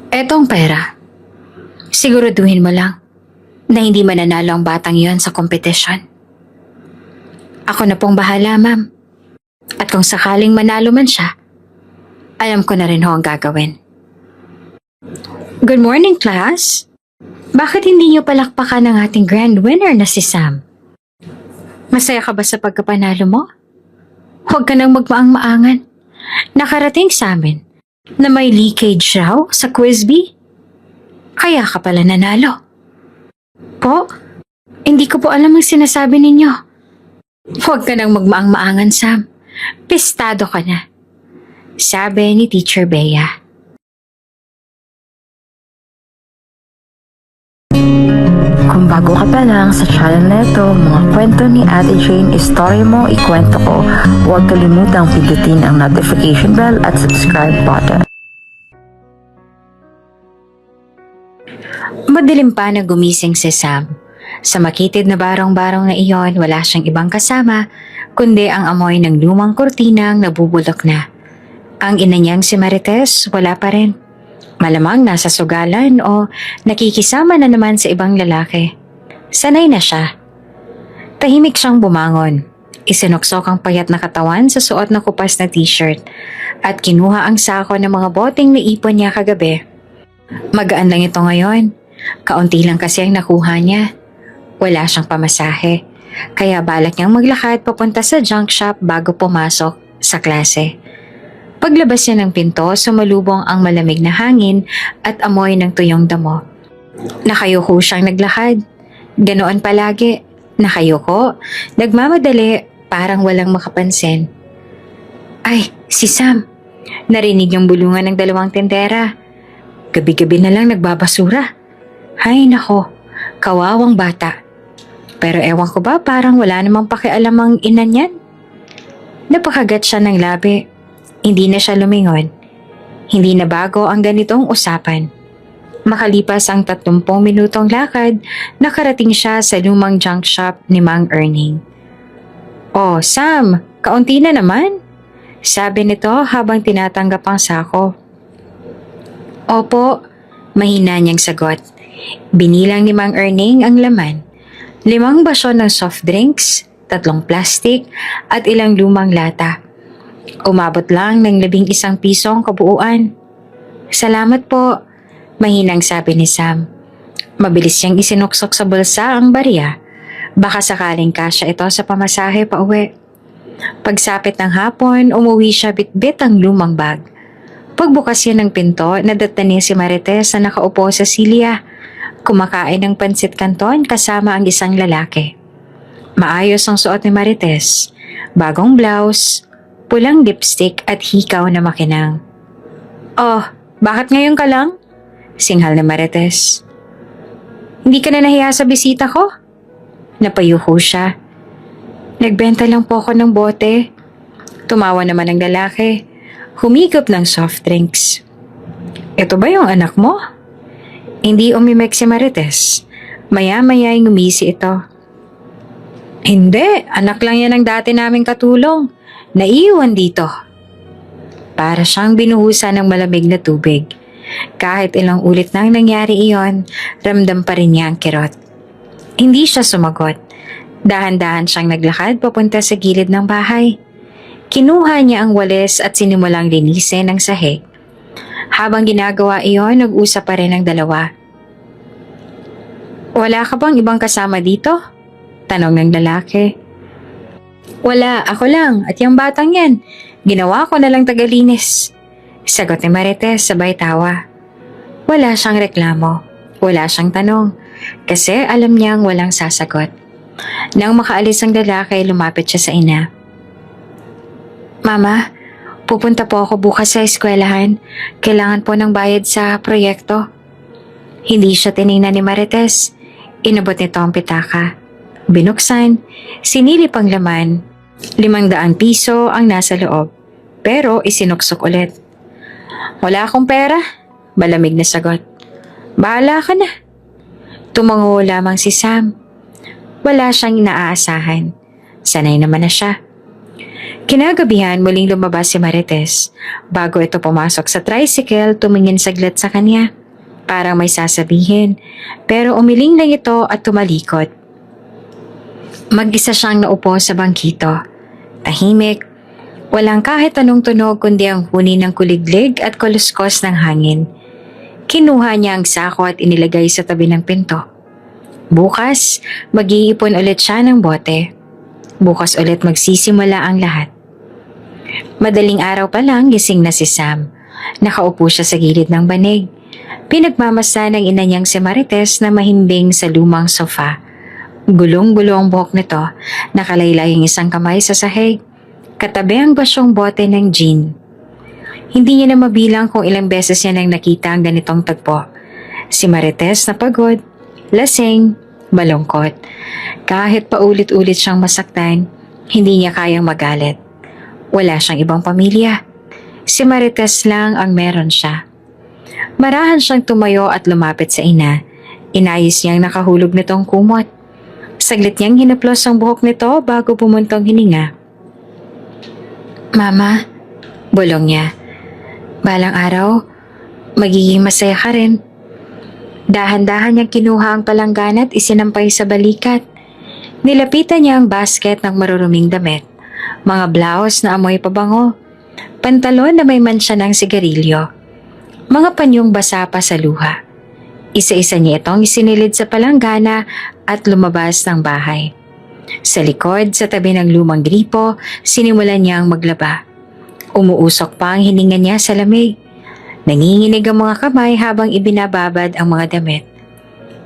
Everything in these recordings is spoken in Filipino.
Etong pera, siguraduhin mo lang na hindi mananalo ang batang yon sa kompetisyon. Ako na pong bahala, ma'am. At kung sakaling manalo man siya, alam ko na rin ho ang gagawin. Good morning, class. Bakit hindi niyo palakpakan ang ating grand winner na si Sam? Masaya ka ba sa pagkapanalo mo? Huwag ka nang magmaang-maangan. Nakarating sa amin na may leakage raw sa quiz bee. Kaya ka pala nanalo. Po, hindi ko po alam ang sinasabi ninyo. Huwag ka nang magmaang-maangan, Sam. Pistado ka na. Sabi ni Teacher Bea. Kung bago ka pa lang sa channel na ito, mga kwento ni Ate Jane, istorya mo, ikwento ko. Huwag kalimutang pindutin ang notification bell at subscribe button. Madilim pa na gumising si Sam. Sa makitid na barong-barong na iyon, wala siyang ibang kasama, kundi ang amoy ng lumang kurtinang nabubulok na. Ang ina niyang si Marites, wala pa rin. Malamang nasa sugalan o nakikisama na naman sa ibang lalaki. Sanay na siya. Tahimik siyang bumangon. Isinuksok ang payat na katawan sa suot na kupas na t-shirt at kinuha ang sako ng mga boteng na ipon niya kagabi. Magaan lang ito ngayon. Kaunti lang kasi ang nakuha niya. Wala siyang pamasahe. Kaya balak niyang maglakad papunta sa junk shop bago pumasok sa klase. Paglabas niya ng pinto, sumalubong ang malamig na hangin at amoy ng tuyong damo. Nakayuko siyang naglakad. Ganoon palagi. Nakayuko, nagmamadali, parang walang makapansin. Ay, si Sam. Narinig yung bulungan ng dalawang tindera. Gabi-gabi na lang nagbabasura. Hay nako, kawawang bata. Pero ewan ko ba, parang wala namang pakialam ang ina niyan. Napakagat siya ng labi. Hindi na siya lumingon. Hindi na bago ang ganitong usapan. Makalipas ang 30 minutong lakad, nakarating siya sa lumang junk shop ni Mang Erning. Oh, Sam, kaunti na naman. Sabi nito habang tinatanggap ang sako. Opo, mahina niyang sagot. Binilang ni Mang Erning ang laman. 5 basyon ng soft drinks, 3 plastic at ilang lumang lata. Umabot lang ng 11 pisong kabuuan. Salamat po, mahinang sabi ni Sam. Mabilis siyang isinuksok sa bulsa ang barya. Baka sakaling kasya ito sa pamasahe pa uwi. Pagsapit ng hapon, umuwi siya bitbit ang lumang bag. Pagbukas niya ng pinto, nadatnan niya si Marites na nakaupo sa silya. Kumakain ng pansit canton kasama ang isang lalaki. Maayos ang suot ni Marites. Bagong blouse, pulang lipstick at hikaw na makinang. Oh, bakit ngayon ka lang? Singhal ni Marites. Hindi ka na nahiya sa bisita ko? Napayuko siya. Nagbenta lang po ako ng bote. Tumawa naman ang lalaki. Humigop ng soft drinks. Ito ba yung anak mo? Hindi umimek si Marites. Maya-maya ay ngumisi ito. Hindi, anak lang yan ang dati naming katulong. Naiiwan dito. Para siyang binuhusan ng malamig na tubig. Kahit ilang ulit nang nangyari iyon, ramdam pa rin niya ang kirot. Hindi siya sumagot. Dahan-dahan siyang naglakad papunta sa gilid ng bahay. Kinuha niya ang walis at sinimulang linisin ang sahig. Habang ginagawa iyon, nag-usap pa rin ang dalawa. Wala ka bang ibang kasama dito? Tanong ng lalaki. Wala, ako lang at yung batang yan. Ginawa ko na lang tagalinis. Sagot ni Marites sabay tawa. Wala siyang reklamo. Wala siyang tanong. Kasi alam niyang walang sasagot. Nang makaalis ang lalaki, lumapit siya sa ina. Mama, pupunta po ako bukas sa eskwelahan. Kailangan po ng bayad sa proyekto. Hindi siya tiningnan ni Marites. Inabot nito ang pitaka. Binuksan, sinilip ang laman. 500 piso ang nasa loob. Pero isinuksok ulit. Wala akong pera. Malamig na sagot. Bahala ka na. Tumango lamang si Sam. Wala siyang inaasahan. Sanay naman na siya. Kinagabihan muling lumabas si Marites. Bago ito pumasok sa tricycle, tumingin saglit sa kanya. Parang may sasabihin, pero umiling lang ito at tumalikod. Mag-isa siyang naupo sa bangkito. Tahimik, walang kahit anong tunog kundi ang huni ng kuliglig at kaluskos ng hangin. Kinuha niya ang sako at inilagay sa tabi ng pinto. Bukas, mag-iipon ulit siya ng bote. Bukas ulit magsisimula ang lahat. Madaling araw pa lang gising na si Sam. Nakaupo siya sa gilid ng banig. Pinagmamasa ng ina niyang si Marites na mahimbing sa lumang sofa. Gulong-gulo ang buhok nito, nakalaylay ang isang kamay sa sahig. Katabi ang basyong bote ng gin. Hindi niya na mabilang kung ilang beses niya nang nakita ang ganitong tagpo. Si Marites na pagod, lasing, malungkot. Kahit paulit-ulit siyang masaktan, hindi niya kayang magalit. Wala siyang ibang pamilya. Si Marites lang ang meron siya. Marahan siyang tumayo at lumapit sa ina. Inayos niyang nakahulog nitong kumot. Saglit niyang hinaplos ang buhok nito bago bumuntong hininga. "Mama," bulong niya. "Balang araw, magiging masaya ka rin." Dahan-dahan niyang kinuha ang palanggana at isinampay sa balikat. Nilapitan niya ang basket ng maruruming damit, mga blouse na amoy pabango, pantalon na may mansya ng sigarilyo, mga panyong basa pa sa luha. Isa-isa niya itong isinilid sa palanggana at lumabas ng bahay. Sa likod, sa tabi ng lumang gripo, sinimulan niyang maglaba. Umuusok pa ang hininga niya sa lamig. Nanginginig ang mga kamay habang ibinababad ang mga damit.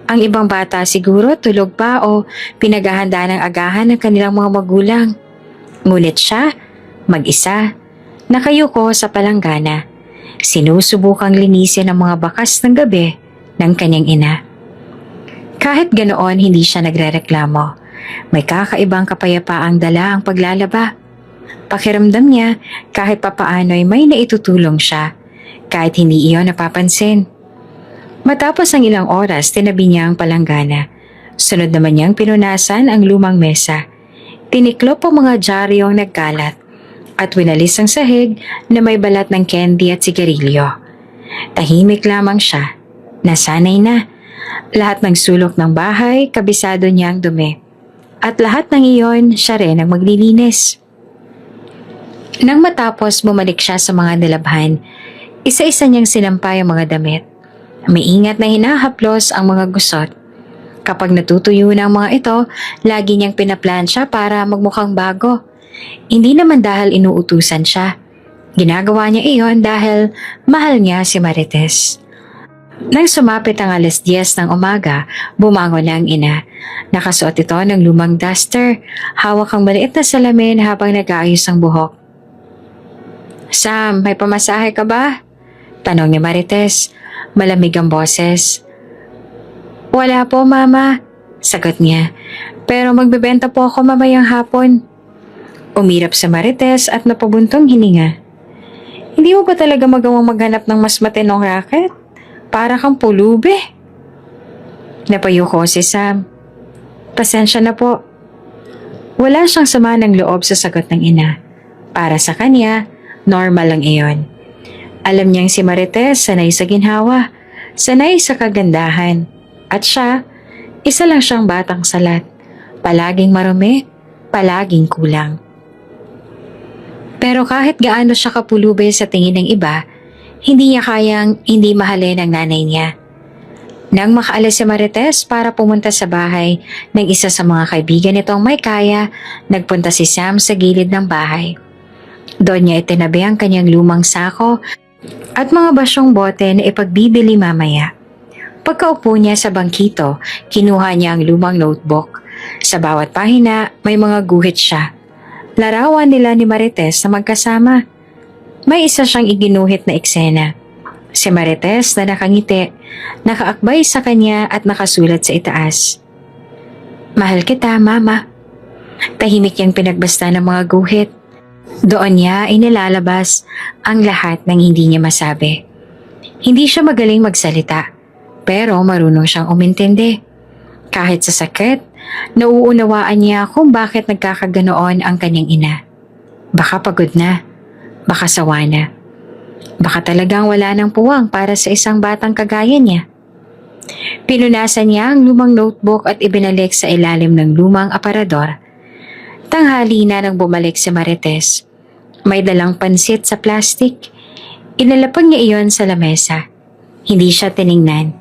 Ang ibang bata siguro tulog pa o pinaghahanda ng agahan ng kanilang mga magulang. Ngunit siya, mag-isa, nakayuko sa palanggana. Sinusubukang linisin ang mga bakas ng gabi ng kanyang ina. Kahit ganoon, hindi siya nagrereklamo. May kakaibang kapayapaang dala ang paglalaba. Pakiramdam niya kahit papaano'y may naitutulong siya, kahit hindi iyon napapansin. Matapos ang ilang oras, tinabi niya ang palanggana. Sunod naman niyang pinunasan ang lumang mesa. Tiniklop ang mga dyaryong nagkalat at winalis ang sahig na may balat ng candy at sigarilyo. Tahimik lamang siya. Nasanay na. Lahat ng sulok ng bahay, kabisado niya ang dumi. At lahat ng iyon, siya rin ang maglilinis. Nang matapos, bumalik siya sa mga nilabhan. Isa-isa niyang sinampay ang mga damit. May ingat na hinahaplos ang mga gusot. Kapag natutuyo na ang mga ito, lagi niyang pinaplansya para magmukhang bago. Hindi naman dahil inuutusan siya. Ginagawa niya iyon dahil mahal niya si Marites. Nang sumapit ang 10:00 ng umaga, bumangon na ang ina. Nakasuot ito ng lumang duster, hawak ang maliit na salamin habang nag-aayos ang buhok. "Sam, may pamasahe ka ba?" tanong ni Marites. Malamig ang boses. "Wala po, Mama," sagot niya. "Pero magbebenta po ako mamayang hapon." Umirap sa Marites at napabuntong hininga. "Hindi mo ba talaga magawang maghanap ng mas matinong racket? Para kang pulube." Napayuko si Sam. "Pasensya na po." Wala siyang sama ng loob sa sagot ng ina. Para sa kanya, normal lang iyon. Alam niyang si Marites sanay sa ginhawa, sanay sa kagandahan. At siya, isa lang siyang batang salat. Palaging marumi, palaging kulang. Pero kahit gaano siya kapulube sa tingin ng iba, hindi niya kayang hindi mahalin ang nanay niya. Nang makaalis si Marites para pumunta sa bahay ng isa sa mga kaibigan nitong may kaya, nagpunta si Sam sa gilid ng bahay. Doon niya itinabi ang kanyang lumang sako at mga basyong bote na ipagbibili mamaya. Pagkaupo niya sa bangkito, kinuha niya ang lumang notebook. Sa bawat pahina, may mga guhit siya. Larawan nila ni Marites na magkasama. May isa siyang iginuhit na eksena. Si Marites na nakangiti, nakaakbay sa kanya at nakasulat sa itaas. "Mahal kita, Mama." Tahimik niyang pinagbasta ng mga guhit. Doon niya inilalabas ang lahat ng hindi niya masabi. Hindi siya magaling magsalita, pero marunong siyang umintindi. Kahit sa sakit, nauunawaan niya kung bakit nagkakaganoon ang kanyang ina. Baka pagod na, baka sawa na, baka talagang wala ng puwang para sa isang batang kagaya niya. Pinunasan niya ang lumang notebook at ibinalik sa ilalim ng lumang aparador. Tanghali na nang bumalik si Marites. May dalang pansit sa plastik. Inalapag niya iyon sa lamesa. Hindi siya tiningnan.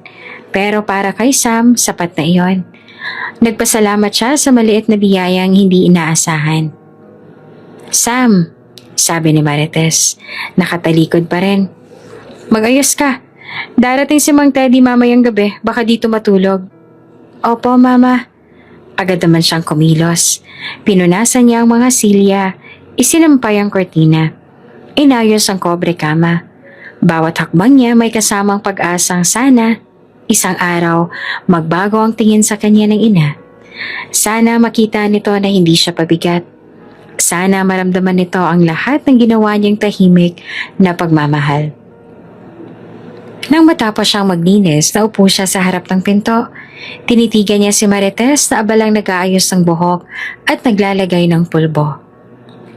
Pero para kay Sam, sapat na iyon. Nagpasalamat siya sa maliit na biyayang hindi inaasahan. Sam, sabi ni Marites, nakatalikod pa rin. Mag-ayos ka. Darating si Mang Teddy mamayang gabi, baka dito matulog. Opo, Mama. Agad naman siyang kumilos. Pinunasan niya ang mga silya, isinampay ang kortina. Inayos ang kobre kama. Bawat hakbang niya may kasamang pag-asang sana, isang araw, magbago ang tingin sa kanya ng ina. Sana makita nito na hindi siya pabigat. Sana maramdaman nito ang lahat ng ginawa niyang tahimik na pagmamahal. Nang matapos siyang maglinis, naupo siya sa harap ng pinto. Tinitigan niya si Marites na abalang nag-aayos ng buhok at naglalagay ng pulbo.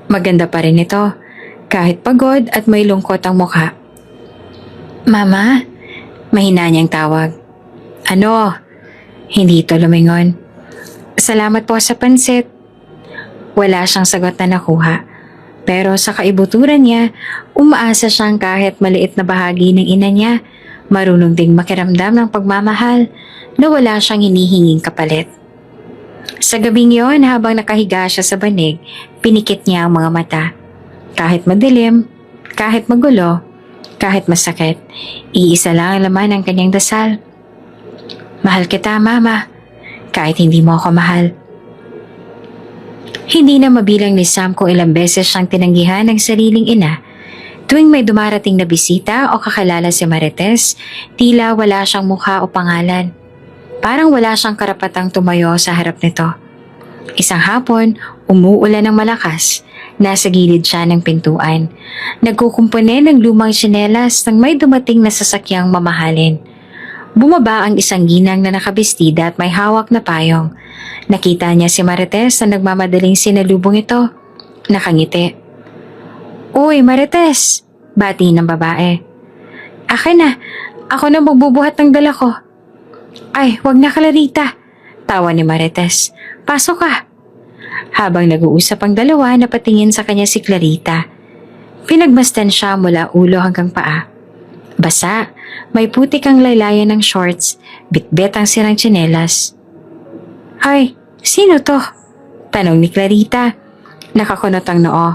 Maganda pa rin ito, kahit pagod at may lungkot ang mukha. Mama? Mahina niyang tawag. Ano? Hindi ito lumingon. Salamat po sa pansit. Wala siyang sagot na nakuha. Pero sa kaibuturan niya, umaasa siyang kahit maliit na bahagi ng ina niya, marunong ding makiramdam ng pagmamahal na wala siyang hinihinging kapalit. Sa gabing yon, habang nakahiga siya sa banig, pinikit niya ang mga mata. Kahit madilim, kahit magulo, kahit masakit, iisa lang ang laman ng kanyang dasal. Mahal kita, Mama, kahit hindi mo ako mahal. Hindi na mabilang ni Sam kung ilang beses siyang tinanggihan ng sariling ina. Tuwing may dumarating na bisita o kakilala si Marites, tila wala siyang mukha o pangalan. Parang wala siyang karapatang tumayo sa harap nito. Isang hapon, umuulan ng malakas. Nasa gilid siya ng pintuan. Nagkukumpone ng lumang tsinelas nang may dumating na sasakyang mamahalin. Bumaba ang isang ginang na nakabestida at may hawak na payong. Nakita niya si Marites na nagmamadaling sinalubong ito. Nakangiti. Uy, Marites! Bati ng babae. Akin na, ako na magbubuhat ng dala ko. Ay, wag na Clarita. Tawa ni Marites. Pasok ka. Habang nag-uusap ang dalawa, napatingin sa kanya si Clarita. Pinagmasdan siya mula ulo hanggang paa. Basa, may putik ang laylayan ng shorts, bitbit ang sirang tsinelas. Ay, sino to? Tanong ni Clarita. Nakakunot ang noo.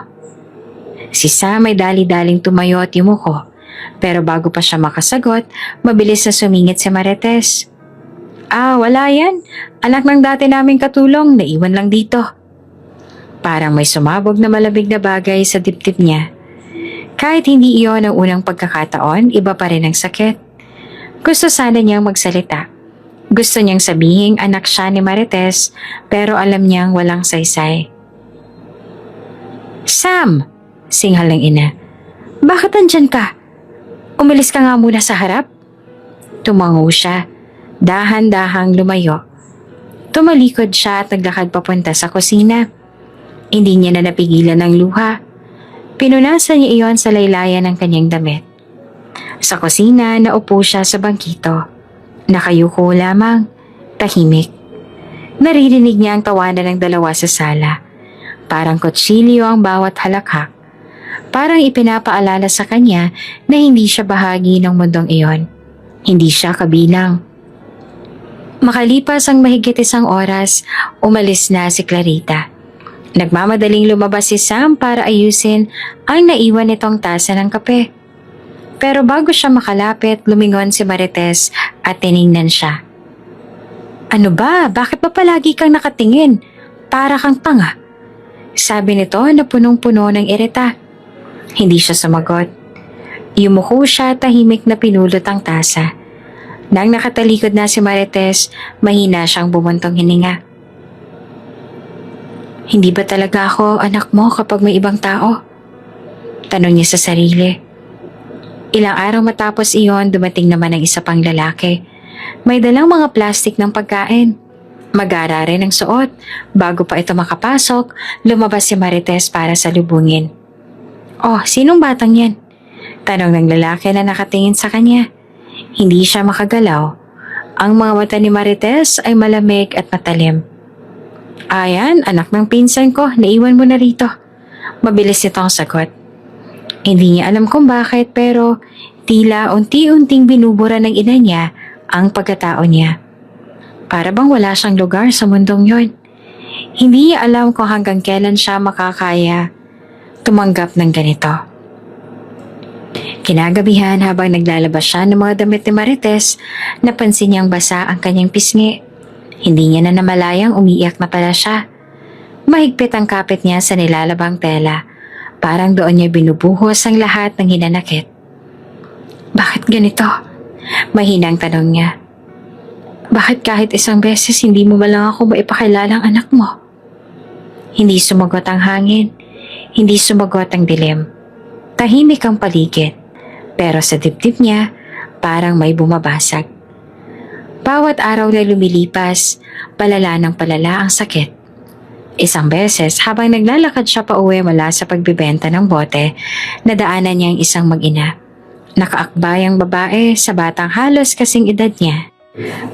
Si Sam ay dali-daling tumayo at yumuko. Pero bago pa siya makasagot, mabilis na sumingit si Marites. Wala yan. Anak ng dati naming katulong, naiwan lang dito. Parang may sumabog na malamig na bagay sa dibdib niya. Kahit hindi iyon ang unang pagkakataon, iba pa rin ang sakit. Gusto sana niyang magsalita. Gusto niyang sabihing anak siya ni Marites, pero alam niyang walang saysay. Sam! Singhal ng ina. Bakit andyan ka? Umalis ka nga muna sa harap? Tumango siya. Dahan-dahang lumayo. Tumalikod siya at naglakad papunta sa kusina. Hindi niya na napigilan ng luha. Pinunasan niya iyon sa laylayan ng kanyang damit. Sa kusina, naupo siya sa bangkito. Nakayuko lamang, tahimik. Naririnig niya ang tawanan ng dalawa sa sala. Parang kutsilyo ang bawat halakhak. Parang ipinapaalala sa kanya na hindi siya bahagi ng mundong iyon. Hindi siya kabilang. Makalipas ang mahigit isang oras, umalis na si Clarita. Nagmamadaling lumabas si Sam para ayusin ang naiwan nitong tasa ng kape. Pero bago siya makalapit, lumingon si Marites at tiningnan siya. Ano ba? Bakit ba palagi kang nakatingin? Para kang tanga. Sabi nito na punong-puno ng irita. Hindi siya sumagot. Yumuko siya, tahimik na pinulot ang tasa. Nang nakatalikod na si Marites, mahina siyang bumuntong hininga. Hindi ba talaga ako anak mo kapag may ibang tao? Tanong niya sa sarili. Ilang araw matapos iyon, dumating naman ang isa pang lalaki. May dalang mga plastik ng pagkain. Mag-aara rin ang suot. Bago pa ito makapasok, lumabas si Marites para salubungin. Oh, sinong batang yan? Tanong ng lalaki na nakatingin sa kanya. Hindi siya makagalaw. Ang mga mata ni Marites ay malamig at matalim. Ayan, anak ng pinsan ko, naiwan mo na rito. Mabilis nitong sagot. Hindi niya alam kung bakit pero tila unti-unting binubura ng ina niya ang pagkatao niya. Para bang wala siyang lugar sa mundong yon. Hindi niya alam kung hanggang kailan siya makakaya tumanggap ng ganito. Kinagabihan habang naglalabas siya ng mga damit ni Marites, napansin niyang basa ang kanyang pisngi. Hindi niya na namalayang umiiyak na pala siya. Mahigpit ang kapit niya sa nilalabang tela. Parang doon niya binubuhos ang lahat ng hinanakit. Bakit ganito? Mahinang tanong niya. Bakit kahit isang beses hindi mo ba lang ako maipakilalang anak mo? Hindi sumagot ang hangin. Hindi sumagot ang dilim. Tahimik ang paligid. Pero sa dibdib niya, parang may bumabasag. Bawat araw na lumilipas, palala ng palala ang sakit. Isang beses habang naglalakad siya pa uwi mula sa pagbibenta ng bote, nadaanan niya ang isang mag-ina. Nakaakbay ang babae sa batang halos kasing edad niya.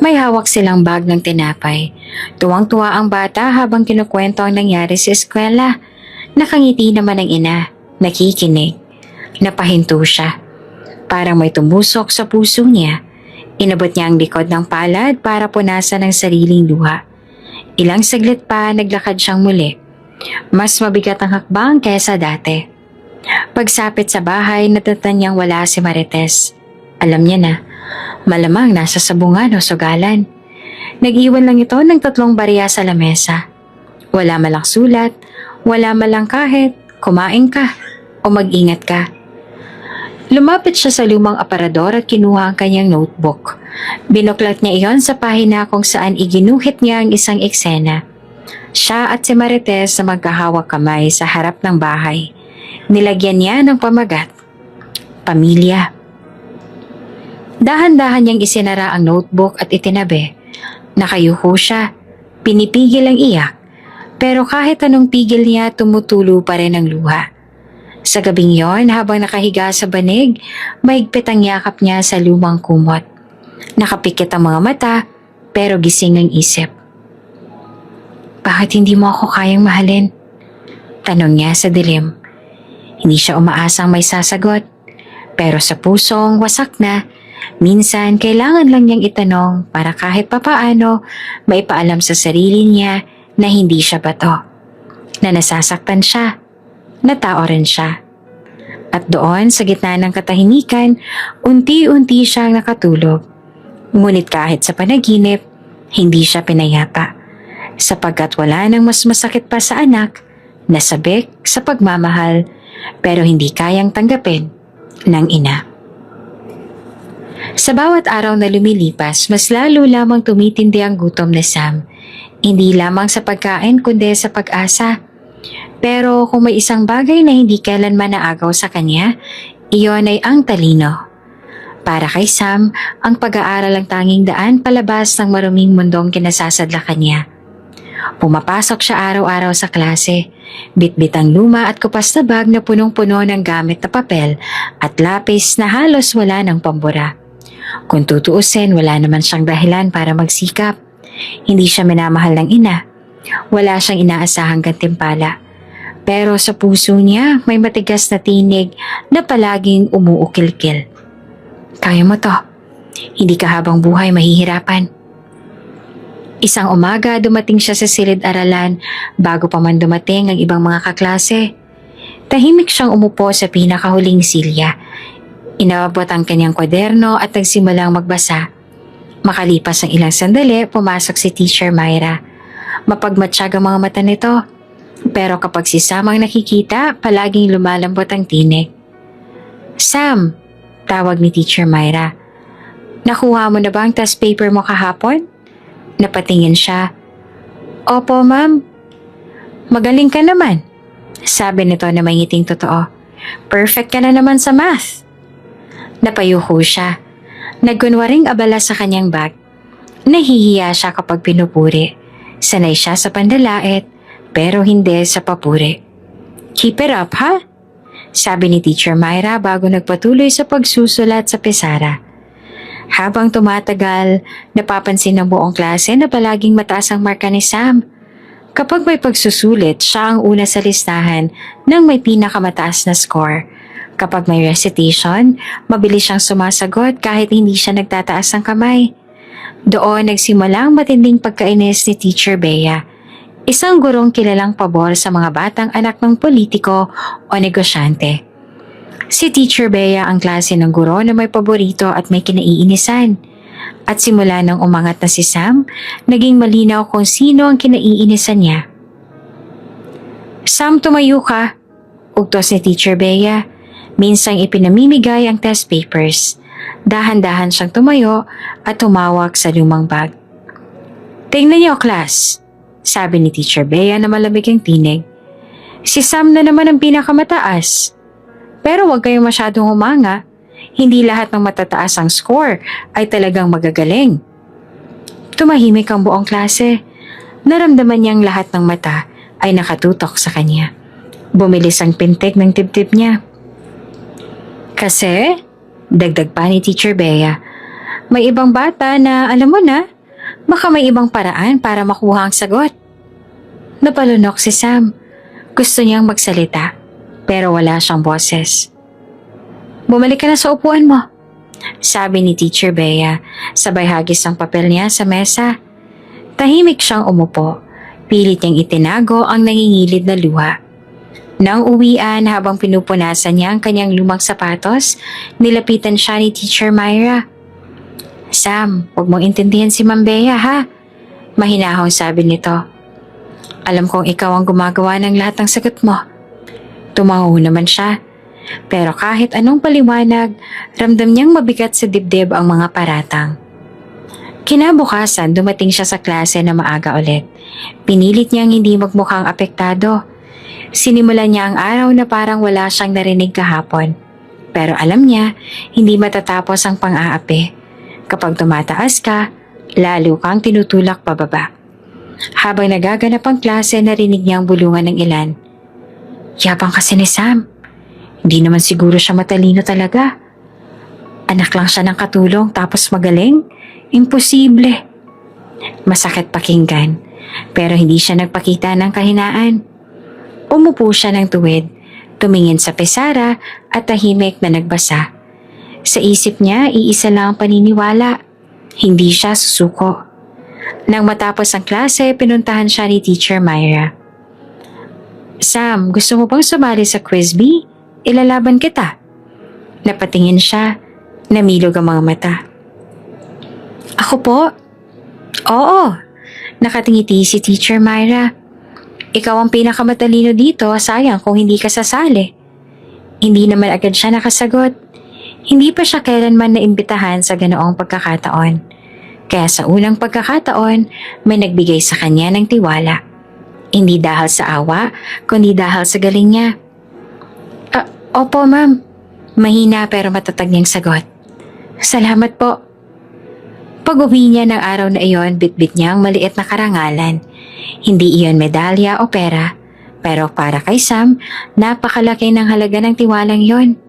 May hawak silang bag ng tinapay. Tuwang-tuwa ang bata habang kinukwento ang nangyari sa eskwela. Nakangiti naman ang ina, nakikinig. Napahinto siya. Parang may tumusok sa puso niya. Inabot niya ang likod ng palad para punasan ang sariling luha. Ilang saglit pa naglakad siyang muli. Mas mabigat ang hakbang kaysa dati. Pagsapit sa bahay, natatan niyang wala si Marites. Alam niya na, malamang nasa sabungan o sugalan. Nag-iwan lang ito ng 3 barya sa lamesa. Wala malang sulat, wala malang kahit kumain ka o mag-ingat ka. Lumapit siya sa lumang aparador at kinuha ang kanyang notebook. Binuklat niya iyon sa pahina kung saan iginuhit niya ang isang eksena. Siya at si Marites na magkahawak kamay sa harap ng bahay. Nilagyan niya ng pamagat. Pamilya. Dahan-dahan niyang isinara ang notebook at itinabi. Nakayuko siya. Pinipigil ang iyak. Pero kahit anong pigil niya, tumutulo pa rin ang luha. Sa gabing yon, habang nakahiga sa banig, mahigpit ang yakap niya sa lumang kumot. Nakapikit ang mga mata, pero gising ang isip. Bakit hindi mo ako kayang mahalin? Tanong niya sa dilim. Hindi siya umaasang may sasagot, pero sa pusong wasak na, minsan kailangan lang niyang itanong para kahit papaano maipaalam sa sarili niya na hindi siya bato. Na nasasaktan siya. Natao rin siya. At doon sa gitna ng katahimikan, unti-unti siyang nakatulog. Ngunit kahit sa panaginip, hindi siya pinayapa. Sapagkat wala nang mas masakit pa sa anak, nasabik sa pagmamahal, pero hindi kayang tanggapin ng ina. Sa bawat araw na lumilipas, mas lalo lamang tumitindi ang gutom ni Sam. Hindi lamang sa pagkain kundi sa pag-asa. Pero kung may isang bagay na hindi kailanman naagaw sa kanya, iyon ay ang talino. Para kay Sam, ang pag-aaral ang tanging daan palabas ng maruming mundong kinasasadlakan niya. Pumapasok siya araw-araw sa klase, bitbit ang luma at kupas na bag na punong-puno ng gamit na papel at lapis na halos wala ng pambura. Kung tutuusin, wala naman siyang dahilan para magsikap. Hindi siya minamahal ng ina. Wala siyang inaasahang gantimpala. Pero sa puso niya may matigas na tinig na palaging umuukil-kil. Kaya mo to. Hindi ka habang buhay mahihirapan. Isang umaga dumating siya sa silid-aralan bago pa man dumating ang ibang mga kaklase. Tahimik siyang umupo sa pinakahuling silya. Inabot ang kanyang kwaderno at nagsimulang magbasa. Makalipas ang ilang sandali, pumasok si Teacher Myra. Mapagmatsyag ang mga mata nito. Pero kapag si Sam ang nakikita, palaging lumalambot ang tinig. Sam, tawag ni Teacher Myra. Nakuha mo na ba ang test paper mo kahapon? Napatingin siya. Opo, ma'am. Magaling ka naman. Sabi nito na may ngiting totoo. Perfect ka na naman sa math. Napayuko siya. Nagkunwaring abala sa kanyang bag. Nahihiya siya kapag pinupuri. Sanay siya sa pandalait, pero hindi sa papuri. Keep it up, ha? Sabi ni Teacher Myra bago nagpatuloy sa pagsusulat sa pisara. Habang tumatagal, napapansin ng buong klase na palaging mataas ang marka ni Sam. Kapag may pagsusulit, siya ang una sa listahan ng may pinakamataas na score. Kapag may recitation, mabilis siyang sumasagot kahit hindi siya nagtataas ng kamay. Doon nagsimula ang matinding pagkainis ni Teacher Bea, isang gurong kilalang pabor sa mga batang anak ng politiko o negosyante. Si Teacher Bea ang klase ng guro na may paborito at may kinaiinisan. At simula nang umangat na si Sam, naging malinaw kung sino ang kinaiinisan niya. Sam, tumayo ka, ugtos ni Teacher Bea. Minsang ipinamimigay ang test papers. Dahan-dahan siyang tumayo at tumawag sa lumang bag. Tingnan niyo, class, sabi ni Teacher Bea na malamig ang tinig. Si Sam na naman ang pinakamataas. Pero huwag kayong masyadong humanga. Hindi lahat ng matataas ang score ay talagang magagaling. Tumahimik ang buong klase. Naramdaman niyang lahat ng mata ay nakatutok sa kanya. Bumilis ang pintig ng tibtib niya. Kasi, dagdag pa ni Teacher Bea, may ibang bata na alam mo na, baka may ibang paraan para makuha ang sagot. Napalunok si Sam. Gusto niyang magsalita, pero wala siyang boses. Bumalik ka na sa upuan mo, sabi ni Teacher Bea, sabay hagis ang papel niya sa mesa. Tahimik siyang umupo, pilit niyang itinago ang nangingilid na luha. Nang uwian habang pinupunasan niya ang kanyang lumang sapatos, nilapitan siya ni Teacher Myra. Sam, huwag mong intindihan si Ma'am Bea ha, mahinahong sabi nito. Alam kong ikaw ang gumagawa ng lahat ng sagot mo. Tumango naman siya. Pero kahit anong paliwanag, ramdam niyang mabigat sa dibdib ang mga paratang. Kinabukasan, dumating siya sa klase na maaga ulit. Pinilit niyang hindi magmukhang apektado. Sinimulan niya ang araw na parang wala siyang narinig kahapon. Pero alam niya, hindi matatapos ang pang-aapi. Kapag tumataas ka, lalo kang tinutulak pababa. Habang nagaganap ang klase, narinig niya ang bulungan ng ilan. Yabang kasi ni Sam. Hindi naman siguro siya matalino talaga. Anak lang siya ng katulong tapos magaling? Imposible. Masakit pakinggan, pero hindi siya nagpakita ng kahinaan. Umupo siya ng tuwid, tumingin sa pesara at tahimik na nagbasa. Sa isip niya, iisa lang ang paniniwala. Hindi siya susuko. Nang matapos ang klase, pinuntahan siya ni Teacher Myra. Sam, gusto mo bang sumali sa quiz bee? Ilalaban kita. Napatingin siya, namilog ang mga mata. Ako po? Oo, nakatingiti si Teacher Myra. Ikaw ang pinakamatalino dito, sayang kung hindi ka sasali. Hindi naman agad siya nakasagot. Hindi pa siya kailanman naimbitahan sa ganoong pagkakataon. Kaya sa unang pagkakataon, may nagbigay sa kanya ng tiwala. Hindi dahil sa awa, kundi dahil sa galing niya. Opo, ma'am. Mahina pero matatag niyang sagot. Salamat po. Pag-uwi niya ng araw na iyon, bitbit niya ang maliit na karangalan. Hindi iyon medalya o pera, pero para kay Sam, napakalaki ng halaga ng tiwalang iyon.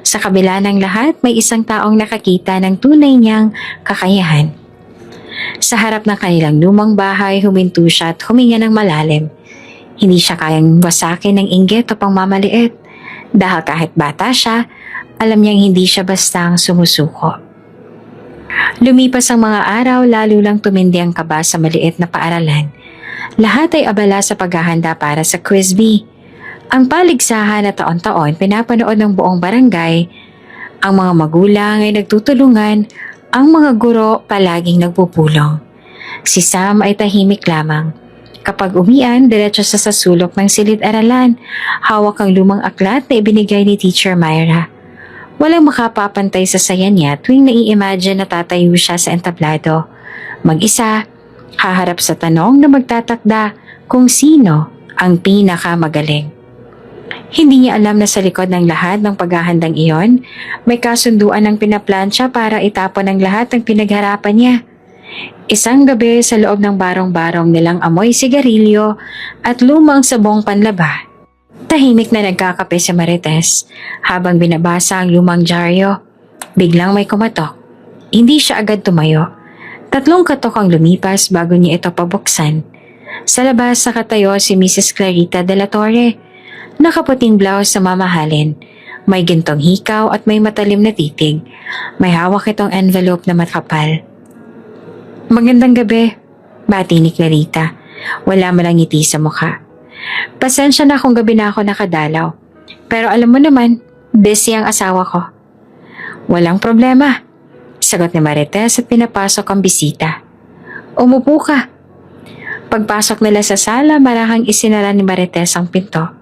Sa kabila ng lahat, may isang taong nakakita ng tunay niyang kakayahan. Sa harap ng kanilang lumang bahay, huminto siya at huminga ng malalim. Hindi siya kayang wasakin ng inggit o pangmamaliit. Dahil kahit bata siya, alam niyang hindi siya bastang sumusuko. Lumipas ang mga araw, lalo lang tumindi ang kaba sa maliit na paaralan. Lahat ay abala sa paghahanda para sa quiz bee. Ang paligsahan na taon-taon pinapanood ng buong barangay. Ang mga magulang ay nagtutulungan, ang mga guro palaging nagpupulong. Si Sam ay tahimik lamang. Kapag uwian, diretso sa sulok ng silid-aralan, hawak ang lumang aklat na ibinigay ni Teacher Myra. Walang makapapantay sa saya niya tuwing nai-imagine na tatayo siya sa entablado. Mag-isa, haharap sa tanong na magtatakda kung sino ang pinakamagaling. Hindi niya alam na sa likod ng lahat ng paghahandang iyon, may kasunduan ng pinaplansya para itapon ang lahat ng pinagharapan niya. Isang gabi sa loob ng barong-barong nilang amoy sigarilyo at lumang sabong panlaba. Tahimik na nagkakape si Marites habang binabasa ang lumang dyaryo. Biglang may kumatok. Hindi siya agad tumayo. 3 katok ang lumipas bago niya ito pabuksan. Sa labas nakatayo si Mrs. Clarita de la Torre. Nakaputing blouse na mamahalin. May gintong hikaw at may matalim na titig. May hawak itong envelope na makapal. "Magandang gabi," bati ni Clarita. Wala man lang ngiti sa mukha. "Pasensya na kung gabi na ako nakadalaw. Pero alam mo naman, busy ang asawa ko." "Walang problema," sagot ni Marites at pinapasok ang bisita. "Umupo ka." Pagpasok nila sa sala, marahang isinara ni Marites ang pinto.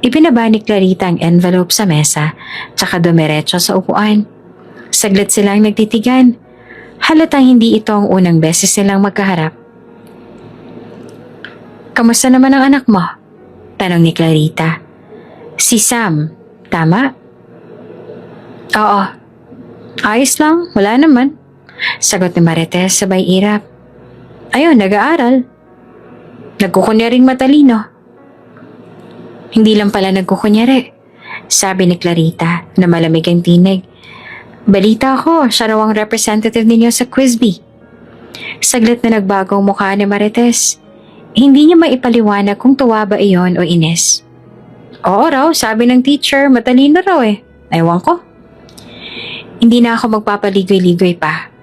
Ibinaba ni Clarita ang envelope sa mesa, tsaka dumiretso sa upuan. Saglit silang nagtitigan. Halatang hindi ito ang unang beses silang magkaharap. "Kamusta naman ang anak mo?" tanong ni Clarita. "Si Sam, tama?" "Oo. Ayos lang, wala naman," sagot ni Marites sabay irap. "Ayun, nag-aaral. Nagkukunyaring matalino." "Hindi lang pala nagkukunyari," sabi ni Clarita na malamig ang tinig. "Balita ko, siya raw ang representative ninyo sa quiz bee." Saglit na nagbagong mukha ni Marites. Hindi niya maipaliwanag kung tuwa ba iyon o inis. "Oo raw, sabi ng teacher, matalino raw eh. Ewan ko." "Hindi na ako magpapaligoy-ligoy pa,"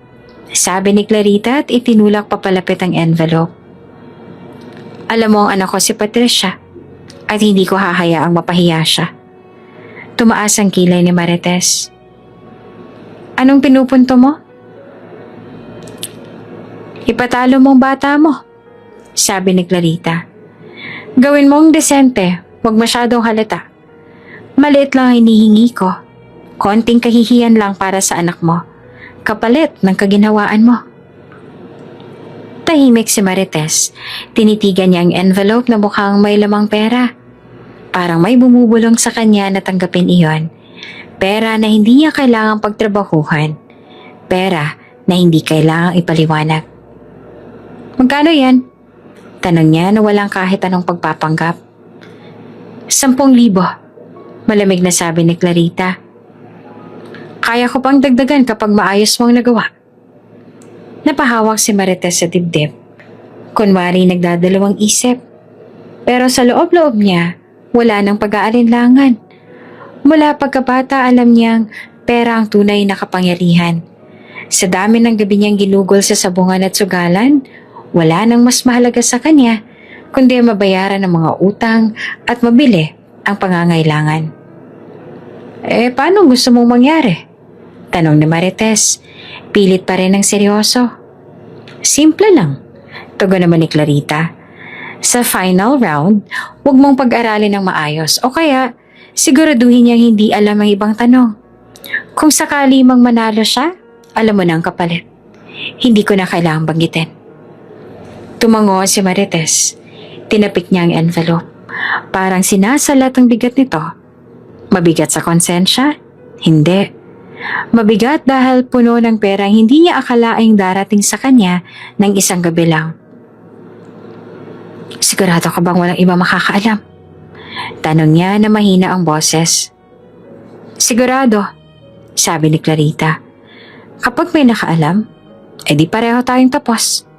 sabi ni Clarita at itinulak papalapit ang envelope. "Alam mo ang anak ko si Patricia at hindi ko hahayaang mapahiya siya." Tumaas ang kilay ni Marites. "Anong pinupunto mo?" "Ipatalo mong bata mo," sabi ni Clarita. "Gawin mong desente, huwag masyadong halata. Maliit lang ang hinihingi ko. Konting kahihiyan lang para sa anak mo. Kapalit ng kaginhawaan mo." Tahimik si Marites. Tinitigan niya ang envelope na mukhang may lamang pera. Parang may bumubulong sa kanya na tanggapin iyon. Pera na hindi niya kailangang pagtrabahuhan. Pera na hindi kailangang ipaliwanag. "Magkano yan?" tanong niya na walang kahit anong pagpapanggap. 10,000, malamig na sabi ni Clarita. "Kaya ko pang dagdagan kapag maayos mong nagawa." Napahawak si Marites sa dibdib. Kunwari nagdadalawang isip. Pero sa loob-loob niya, wala nang pag-aalinlangan. Mula pagkabata alam niyang pera ang tunay na kapangyarihan. Sa dami ng gabi niyang ginugol sa sabungan at sugalan, wala nang mas mahalaga sa kanya kundi mabayaran ng mga utang at mabili ang pangangailangan. Paano gusto mong mangyari?" tanong ni Marites. Pilit pa rin ang seryoso. "Simple lang," tugon naman ni Clarita. "Sa final round, huwag mong pag-aralin ng maayos o kaya siguraduhin niyang hindi alam ang ibang tanong. Kung sakali mang manalo siya, alam mo na ang kapalit. Hindi ko na kailangang banggitin." Tumango si Marites. Tinapik niya ang envelope. Parang sinasalat ang bigat nito. Mabigat sa konsensya? Hindi. Mabigat dahil puno ng perang hindi niya akalaing darating sa kanya ng isang gabi lang. "Sigurado ka bang walang iba makakaalam?" tanong niya na mahina ang boses. "Sigurado," sabi ni Clarita. "Kapag may nakaalam, edi pareho tayong tapos."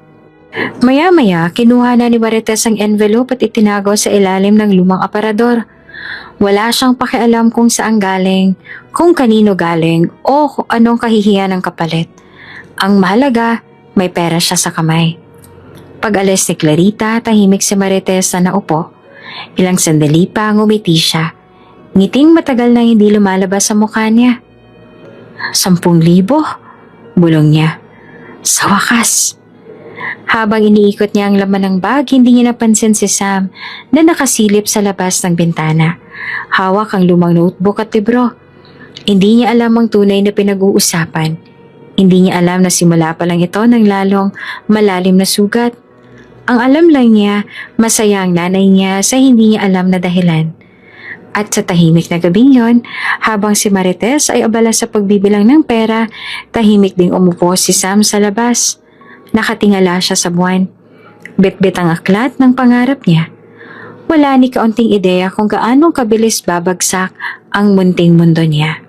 Maya-maya, kinuha na ni Marites ang envelope at itinago sa ilalim ng lumang aparador. Wala siyang pakialam kung saan galing, kung kanino galing, o kung anong kahihiyan ng kapalit. Ang mahalaga, may pera siya sa kamay. Pag-alis ni Clarita, tahimik si Marites na naupo. Ilang sandali pa ngumiti siya. Ngiting matagal na hindi lumalabas sa mukha niya. 10,000? Bulong niya. Sa wakas. Habang iniikot niya ang laman ng bag, hindi niya napansin si Sam na nakasilip sa labas ng bintana. Hawak ang lumang notebook at libro. Hindi niya alam ang tunay na pinag-uusapan. Hindi niya alam na simula pa lang ito ng lalong malalim na sugat. Ang alam lang niya, masaya ang nanay niya sa hindi niya alam na dahilan. At sa tahimik na gabing yon, habang si Marites ay abala sa pagbibilang ng pera, tahimik ding umupo si Sam sa labas. Nakatingala siya sa buwan. Bitbit ang aklat ng pangarap niya. Wala ni kaunting ideya kung gaanong kabilis babagsak ang munting mundo niya.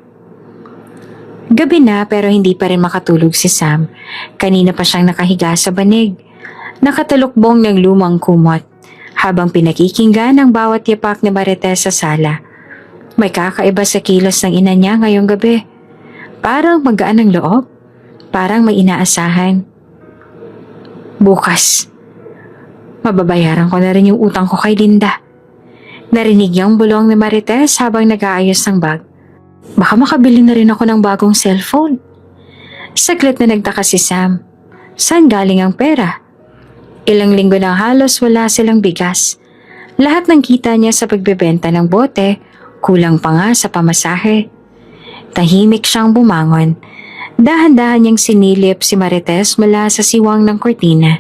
Gabi na pero hindi pa rin makatulog si Sam. Kanina pa siyang nakahiga sa banig. Nakatalukbong ng lumang kumot habang pinakikinggan ang bawat yapak ni Marites sa sala. May kakaiba sa kilos ng ina niya ngayong gabi. Parang magaan ang loob. Parang may inaasahan. Bukas, mababayaran ko na rin yung utang ko kay Linda. Narinig niyang bulong ni Marites habang nag-aayos ng bag. Baka makabili na rin ako ng bagong cellphone. Saglit na nagtaka si Sam. Saan galing ang pera? Ilang linggo na halos wala silang bigas. Lahat ng kita niya sa pagbebenta ng bote, kulang pa nga sa pamasahe. Tahimik siyang bumangon. Dahan-dahan niyang sinilip si Marites mula sa siwang ng kortina.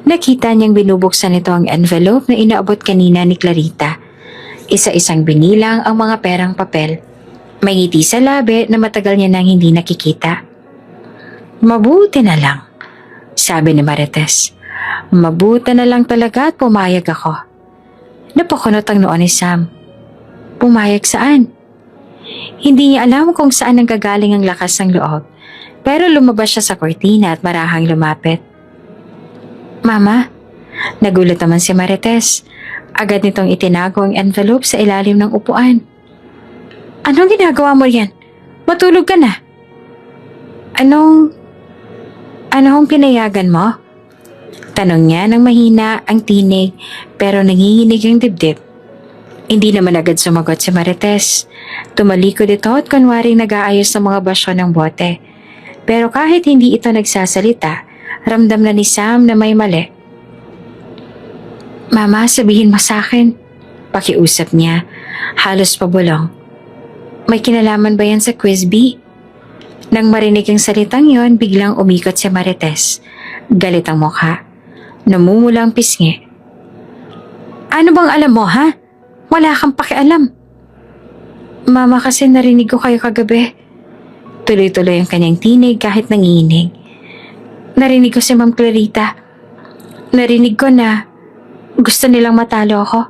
Nakita niyang binubuksan nito ang envelope na inaabot kanina ni Clarita. Isa-isang binilang ang mga perang papel. May ngiti sa labi na matagal niya nang hindi nakikita. Mabuti na lang, sabi ni Marites. Mabuti na lang talaga at pumayag ako. Napakunot ang noo ni Sam. Pumayag saan? Hindi niya alam kung saan nanggagaling ang lakas ng loob, pero lumabas siya sa kortina at marahang lumapit. Mama, nagulat naman si Marites. Agad nitong itinago ang envelope sa ilalim ng upuan. Anong ginagawa mo riyan? Matulog ka na. Anong pinayagan mo? Tanong niya nang mahina ang tinig pero nanginginig ang dibdib. Hindi naman agad sumagot si Marites. Tumalikod ito at kunwaring nag-aayos ng mga basyo ng bote. Pero kahit hindi ito nagsasalita, ramdam na ni Sam na may mali. Mama, sabihin mo sa akin. Pakiusap niya, halos pabulong. May kinalaman ba yan sa quiz B? Nang marinig ang salitang yon, biglang umikot si Marites. Galit ang mukha. Namumula ang pisngi. Ano bang alam mo, ha? Wala kang pakialam. Mama, kasi narinig ko kayo kagabi. Tuloy-tuloy ang kanyang tinig kahit nanginginig. Narinig ko si Ma'am Clarita. Narinig ko na gusto nilang matalo ako.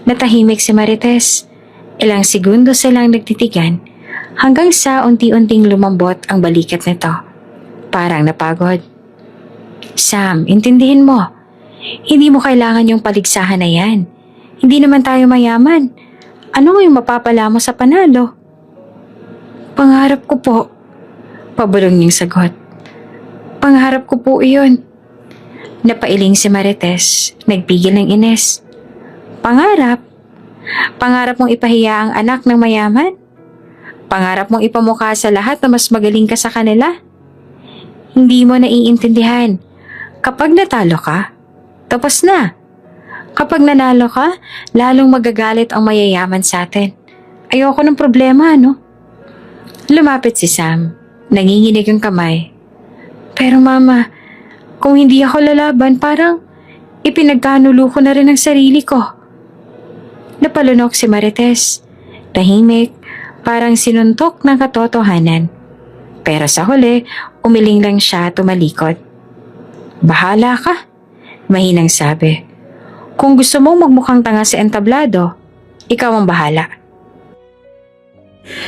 Natahimik si Marites. Ilang segundo silang nagtitigan hanggang sa unti-unting lumambot ang balikat nito. Parang napagod. Sam, intindihin mo. Hindi mo kailangan yung paligsahan na yan. Hindi naman tayo mayaman. Ano yung mapapala mo sa panalo? Pangarap ko po. Pabulong niyang sagot. Pangarap ko po iyon. Napailing si Marites. Nagpigil ng ines. Pangarap? Pangarap mong ipahiya ang anak ng mayaman? Pangarap mong ipamukha sa lahat na mas magaling ka sa kanila? Hindi mo naiintindihan. Kapag natalo ka, tapos na. Kapag nanalo ka, lalong magagalit ang mayayaman sa atin. Ayoko ng problema, no? Lumapit si Sam. Nanginginig ang kamay. Pero mama, kung hindi ako lalaban, parang ipinagkanulo ko na rin ang sarili ko. Napalunok si Marites. Tahimik, parang sinuntok ng katotohanan. Pero sa huli, umiling lang siya tumalikod. Bahala ka, mahinang sabi. Kung gusto mong magmukhang tanga sa entablado, ikaw ang bahala.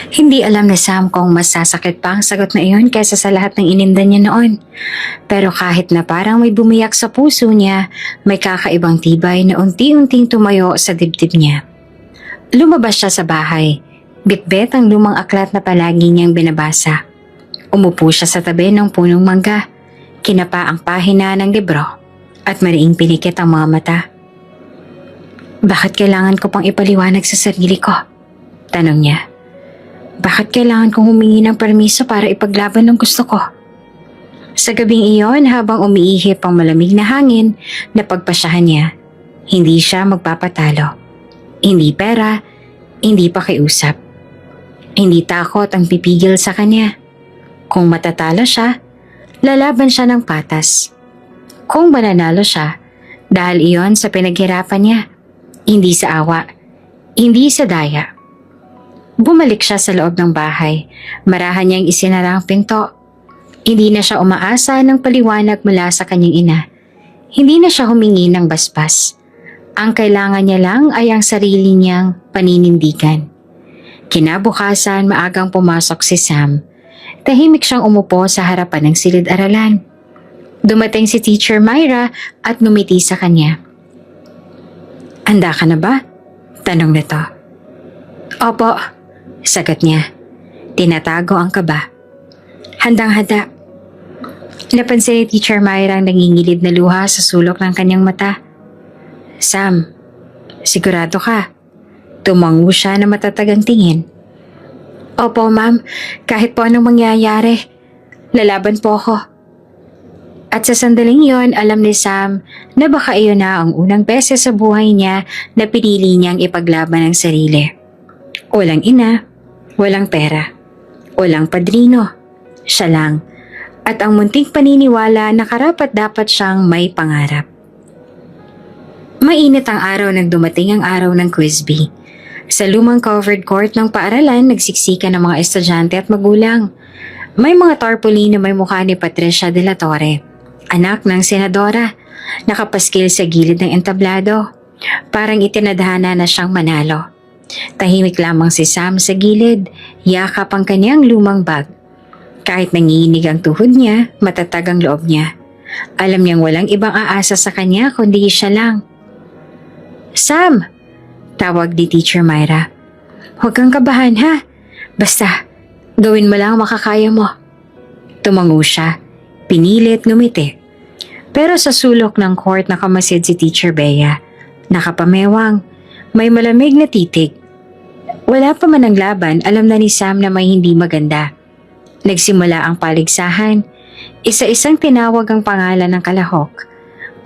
Hindi alam ni Sam kung mas sasakit pa ang sagot na iyon kaysa sa lahat ng ininda niya noon. Pero kahit na parang may bumiyak sa puso niya, may kakaibang tibay na unti-unting tumayo sa dibdib niya. Lumabas siya sa bahay. Bitbit ang lumang aklat na palagi niyang binabasa. Umupo siya sa tabi ng punong mangga. Kinapa ang pahina ng libro at mariing pinikit ang mga mata. Bakit kailangan ko pang ipaliwanag sa sarili ko? Tanong niya. Bakit kailangan kong humingi ng permiso para ipaglaban ng gusto ko? Sa gabing iyon, habang umiihip ang malamig na hangin, napagpasyahan niya. Hindi siya magpapatalo. Hindi pera, hindi pakiusap. Hindi takot ang pipigil sa kanya. Kung matatalo siya, lalaban siya ng patas. Kung mananalo siya, dahil iyon sa pinaghirapan niya. Hindi sa awa, hindi sa daya. Bumalik siya sa loob ng bahay. Marahan niyang isinara ang pinto. Hindi na siya umaasa ng paliwanag mula sa kanyang ina. Hindi na siya humingi ng basbas. Ang kailangan niya lang ay ang sarili niyang paninindigan. Kinabukasan, maagang pumasok si Sam. Tahimik siyang umupo sa harapan ng silid-aralan. Dumating si Teacher Myra at ngumiti sa kanya. "Handa ka na ba?" tanong nito. "Opo," sagot niya. Tinatago ang kaba. "Handang-handa." Napansin ni Teacher Myra ang nangingilid na luha sa sulok ng kanyang mata. "Sam, sigurado ka?" Tumango siya na matatagang tingin. "Opo, ma'am. Kahit po anong mangyayari, lalaban po ako." At sa sandaling yon, alam ni Sam na baka iyon na ang unang beses sa buhay niya na pinili niyang ipaglaban ang sarili. Walang ina, walang pera, walang padrino, siya lang. At ang munting paniniwala na karapat-dapat siyang may pangarap. Mainit ang araw nang dumating ang araw ng quiz bee. Sa lumang covered court ng paaralan, nagsiksikan ng mga estudyante at magulang. May mga tarpaulin na may mukha ni Patricia de la Torre, anak ng senadora, nakapaskil sa gilid ng entablado. Parang itinadhana na siyang manalo. Tahimik lamang si Sam sa gilid, yakap ang kanyang lumang bag. Kahit nanginginig ang tuhod niya, matatag ang loob niya. Alam niyang walang ibang aasa sa kanya kundi siya lang. "Sam!" tawag ni Teacher Myra. "Huwag kang kabahan ha. Basta, gawin mo lang ang makakaya mo." Tumango siya, pinilit ngumiti. Pero sa sulok ng court nakamasid si Teacher Bea. Nakapamewang, may malamig na titig. Wala pa man ang laban, alam na ni Sam na may hindi maganda. Nagsimula ang paligsahan. Isa-isang tinawag ang pangalan ng kalahok.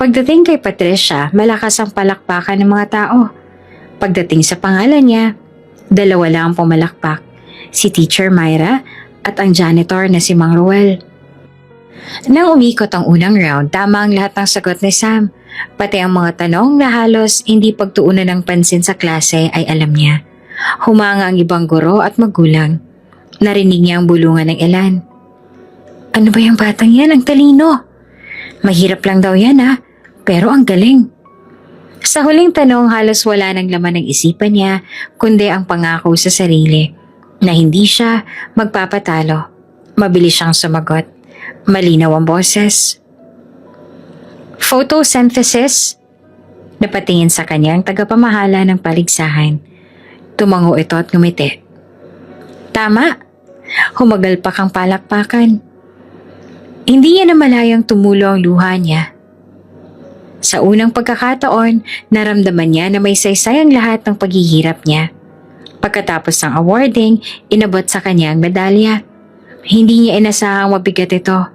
Pagdating kay Patricia, malakas ang palakpakan ng mga tao. Pagdating sa pangalan niya, dalawa lang ang pumalakpak. Si Teacher Myra at ang janitor na si Mang Ruel. Nang umikot ang unang round, tama ang lahat ng sagot ni Sam. Pati ang mga tanong na halos hindi pagtuunan ng pansin sa klase ay alam niya. Humanga ang ibang guro at magulang. Narinig niya ang bulungan ng ilan. "Ano ba yung batang yan? Ang talino. Mahirap lang daw yan ha, pero ang galing." Sa huling tanong, halos wala ng laman ng isipan niya, kundi ang pangako sa sarili na hindi siya magpapatalo. Mabilis siyang sumagot. Malinaw ang boses. "Photosynthesis?" Napatingin sa kanya ang tagapamahala ng paligsahan. Tumango ito at ngumiti. "Tama." Humagalpak ang palakpakan. Hindi niya namalayang tumulo ang luha niya. Sa unang pagkakataon, naramdaman niya na may saysay ang lahat ng paghihirap niya. Pagkatapos ng awarding, inabot sa kanya ang medalya. Hindi niya inasahang mabigat ito.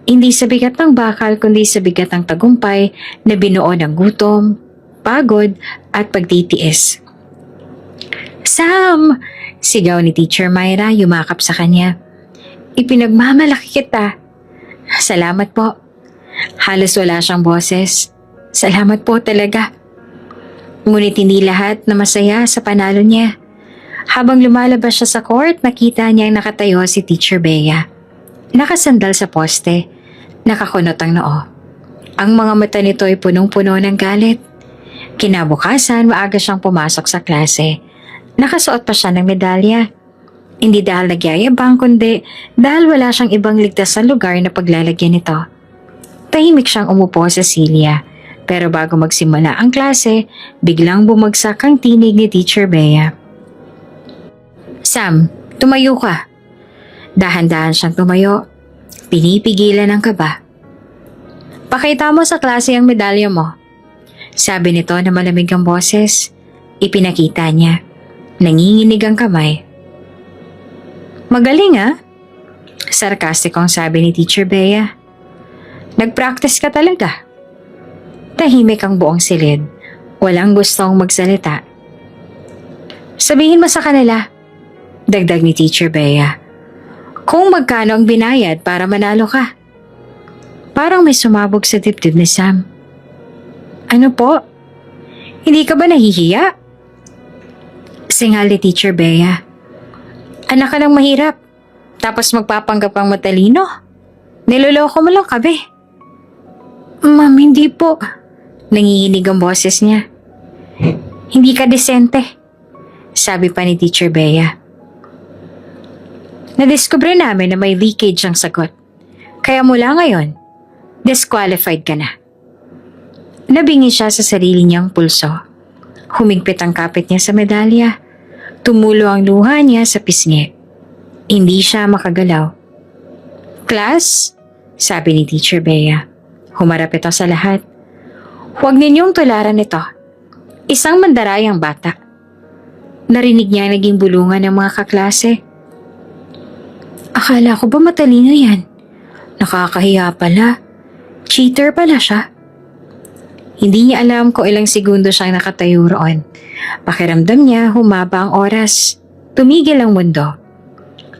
Hindi sa bigat ng bakal kundi sa bigat ng tagumpay na binuo ng gutom, pagod at pagtitiis. "Sam!" sigaw ni Teacher Myra, yumakap sa kanya. "Ipinagmamalaki kita." "Salamat po." Halos wala siyang boses. "Salamat po talaga." Ngunit hindi lahat na masaya sa panalo niya. Habang lumalabas siya sa court, nakita niya ang nakatayo si Teacher Bea. Nakasandal sa poste, nakakunot ang noo. Ang mga mata nito ay punong-puno ng galit. Kinabukasan, maaga siyang pumasok sa klase. Nakasuot pa siya ng medalya. Hindi dahil nagyayabang kundi dahil wala siyang ibang ligtas na lugar na paglalagyan nito. Tahimik siyang umupo sa silya. Pero bago magsimula ang klase, biglang bumagsak ang tinig ni Teacher Bea. "Sam, tumayo ka." Dahan-dahan siyang tumayo. Pinipigilan ang kaba. "Pakita mo sa klase ang medalya mo." Sabi nito na malamig ang boses. Ipinakita niya. Nanginginig ang kamay. "Magaling ah?" Sarkastikong sabi ni Teacher Bea. "Nag-practice ka talaga." Tahimik ang buong silid. Walang gustong magsalita. "Sabihin mo sa kanila," dagdag ni Teacher Bea, "kung magkano ang binayad para manalo ka." Parang may sumabog sa dibdib ni Sam. "Ano po? Hindi ka ba nahihiya?" Singal ni Teacher Bea. "Anak ka ng mahirap, tapos magpapanggap kang matalino? Niloloko mo lang kami." "Ma'am, hindi po." Nanginginig ang boses niya. "Hindi ka desente." sabi pa ni Teacher Bea. Nadiskubre namin na may leakage ang sagot. Kaya mula ngayon, disqualified ka na. Nabingi siya sa sarili niyang pulso. Humigpit ang kapit niya sa medalya. Tumulo ang luha niya sa pisngi. Hindi siya makagalaw. Class, sabi ni Teacher Bea. Humarap ito sa lahat. Huwag ninyong tularan ito. Isang mandarayang bata. Narinig niya ang naging bulungan ng mga kaklase. Akala ko ba matalino yan? Nakakahiya pala. Cheater pala siya. Hindi niya alam kung ilang segundo siyang nakatayo roon. Pakiramdam niya humaba ang oras. Tumigil ang mundo.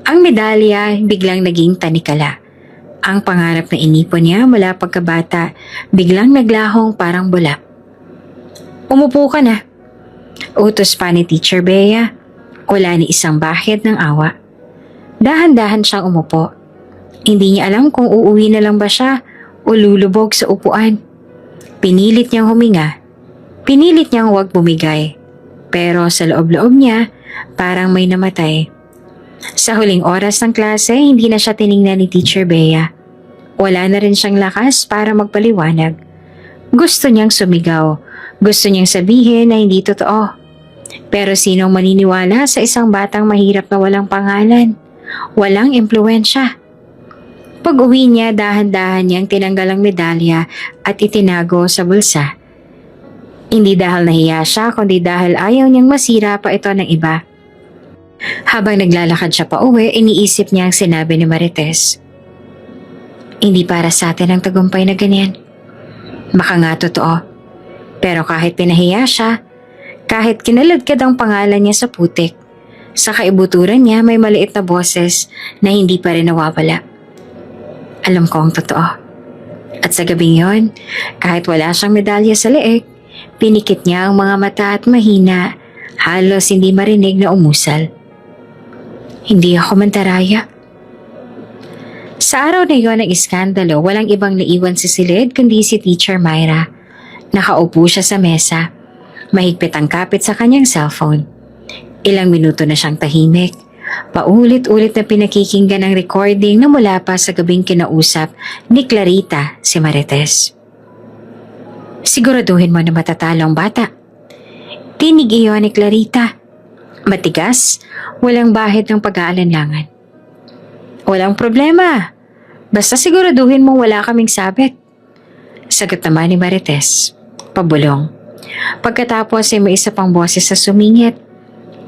Ang medalya biglang naging tanikala. Ang pangarap na inipon niya mula pagkabata biglang naglahong parang bula. Umupo ka na. Utos pa ni Teacher Bea. Wala ni isang bahid ng awa. Dahan-dahan siyang umupo. Hindi niya alam kung uuwi na lang ba siya o lulubog sa upuan. Pinilit niyang huminga. Pinilit niyang huwag bumigay. Pero sa loob-loob niya, parang may namatay. Sa huling oras ng klase, hindi na siya tiningnan ni Teacher Bea. Wala na rin siyang lakas para magpaliwanag. Gusto niyang sumigaw. Gusto niyang sabihin na hindi totoo. Pero sinong maniniwala sa isang batang mahirap na walang pangalan? Walang impluwensya. Pag-uwi niya, dahan-dahan niyang tinanggal ang medalya at itinago sa bulsa. Hindi dahil nahiya siya, kundi dahil ayaw niyang masira pa ito ng iba. Habang naglalakad siya pa uwi, iniisip niya ang sinabi ni Marites. Hindi para sa atin ang tagumpay na ganyan. Baka nga totoo. Pero kahit pinahiya siya, kahit kinaladkad ang pangalan niya sa putik, sa kaibuturan niya may maliit na boses na hindi pa rin nawawala. Alam ko ang totoo. At sa gabing yon, kahit wala siyang medalya sa leeg, pinikit niya ang mga mata at mahina, halos hindi marinig na umusal. Hindi ako mantaraya. Sa araw na yon ng iskandalo, walang ibang naiwan si Silid kundi si Teacher Myra. Nakaupo siya sa mesa. Mahigpit ang kapit sa kanyang cellphone. Ilang minuto na siyang tahimik. Paulit-ulit na pinakikinggan ang recording na mula pa sa gabing kinausap ni Clarita si Marites. Siguraduhin mo na matatalo ang bata. Tinig iyon ni Clarita. Matigas, walang bahid ng pag-aalanlangan. Walang problema. Basta siguraduhin mo wala kaming sabit. Sagot naman ni Marites. Pabulong. Pagkatapos ay may isa pang boses sa sumingit.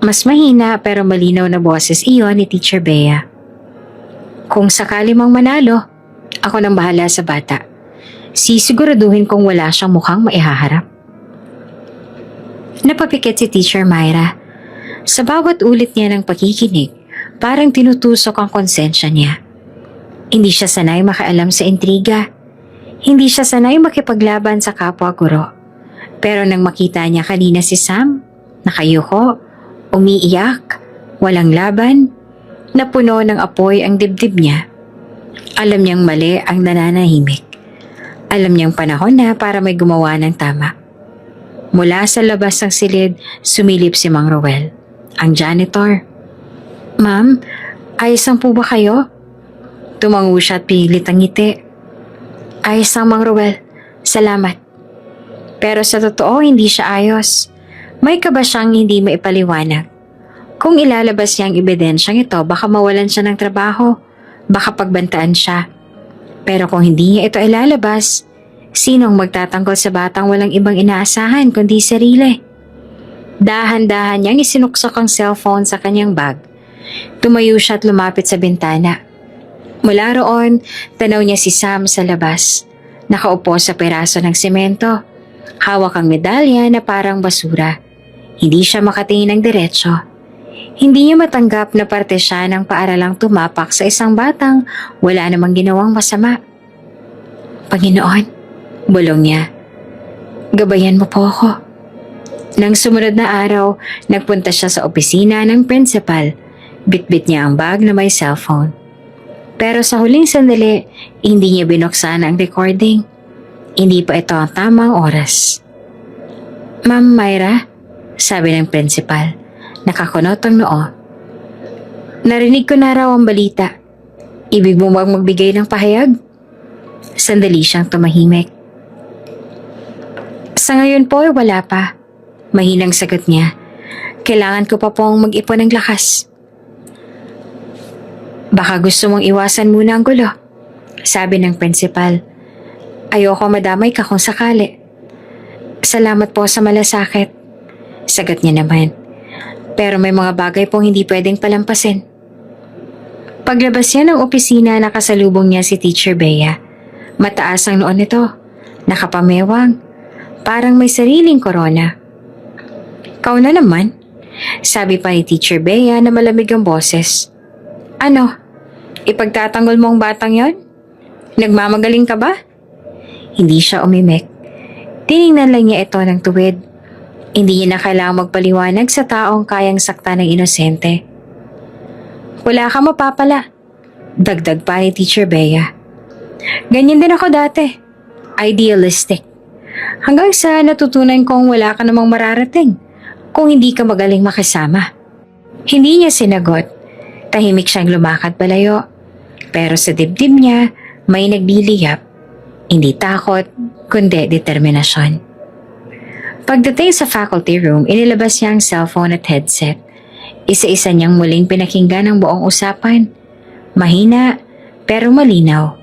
Mas mahina pero malinaw na boses iyon ni Teacher Bea. Kung sakali mang manalo, ako nang bahala sa bata. Sisiguraduhin kong wala siyang mukhang maihaharap. Napapikit si Teacher Myra. Sa bawat ulit niya ng pakikinig, parang tinutusok ang konsensya niya. Hindi siya sanay makaalam sa intriga. Hindi siya sanay makipaglaban sa kapwa guro. Pero nang makita niya kanina si Sam, nakayuko, umiiyak, walang laban, napuno ng apoy ang dibdib niya. Alam niyang mali ang nananahimik. Alam niyang panahon na para may gumawa ng tama. Mula sa labas ng silid, sumilip si Mang Roel, ang janitor. Ma'am, ayos lang po ba kayo? Tumango siya at pilit ang ngiti. Ayos lang, Mang Roel. Salamat. Pero sa totoo, hindi siya ayos. May kaba siyang hindi maipaliwanag. Kung ilalabas niya ang ebidensyang ito, baka mawalan siya ng trabaho. Baka pagbantaan siya. Pero kung hindi niya ito ilalabas, sinong magtatanggol sa batang walang ibang inaasahan kundi sarili? Dahan-dahan niyang isinuksok ang cellphone sa kanyang bag. Tumayo siya at lumapit sa bintana. Mula roon, tanaw niya si Sam sa labas. Nakaupo sa peraso ng semento. Hawak ang medalya na parang basura. Hindi siya makatingin ng diretsyo. Hindi niya matanggap na parte siya ng paaralang tumapak sa isang batang wala namang ginawang masama. Panginoon, bulong niya. Gabayan mo po ako. Nang sumunod na araw, nagpunta siya sa opisina ng principal. Bitbit niya ang bag na may cellphone. Pero sa huling sandali, hindi niya binuksan ang recording. Hindi pa ito ang tamang oras. Ma'am Myra, sabi ng principal, Nakakunot ang noo. Narinig ko na raw ang balita. Ibig mo bang magbigay ng pahayag? Sandali siyang tumahimik. Sa ngayon po ay wala pa. Mahinang sagot niya. Kailangan ko pa pong mag-ipon ng lakas. Baka gusto mong iwasan muna ang gulo, sabi ng principal. Ayoko madamay ka kung sakali. Salamat po sa malasakit, sagot niya naman. Pero may mga bagay pong hindi pwedeng palampasin. Paglabas niya ng opisina, nakasalubong niya si Teacher Bea. Mataas ang noon nito, nakapamewang, parang may sariling korona. Kau na naman, sabi pa ni Teacher Bea na malamig ang boses. Ano? Ipagtatanggol mo ang batang yon? Nagmamagaling ka ba? Hindi siya umimik. Tiningnan lang niya ito ng tuwid. Hindi niya na kailangang magpaliwanag sa taong kayang sakta ng inosente. Wala ka mapapala, dagdag pa ni Teacher Bea. Ganyan din ako dati. Idealistic. Hanggang sa natutunan kong wala ka namang mararating kung hindi ka magaling makisama. Hindi niya sinagot. Tahimik siyang lumakad palayo. Pero sa dibdib niya, may nagliliyap. Hindi takot, kundi determinasyon. Pagdating sa faculty room, inilabas niya ang cellphone at headset. Isa-isa niyang muling pinakinggan ang buong usapan. Mahina, pero malinaw.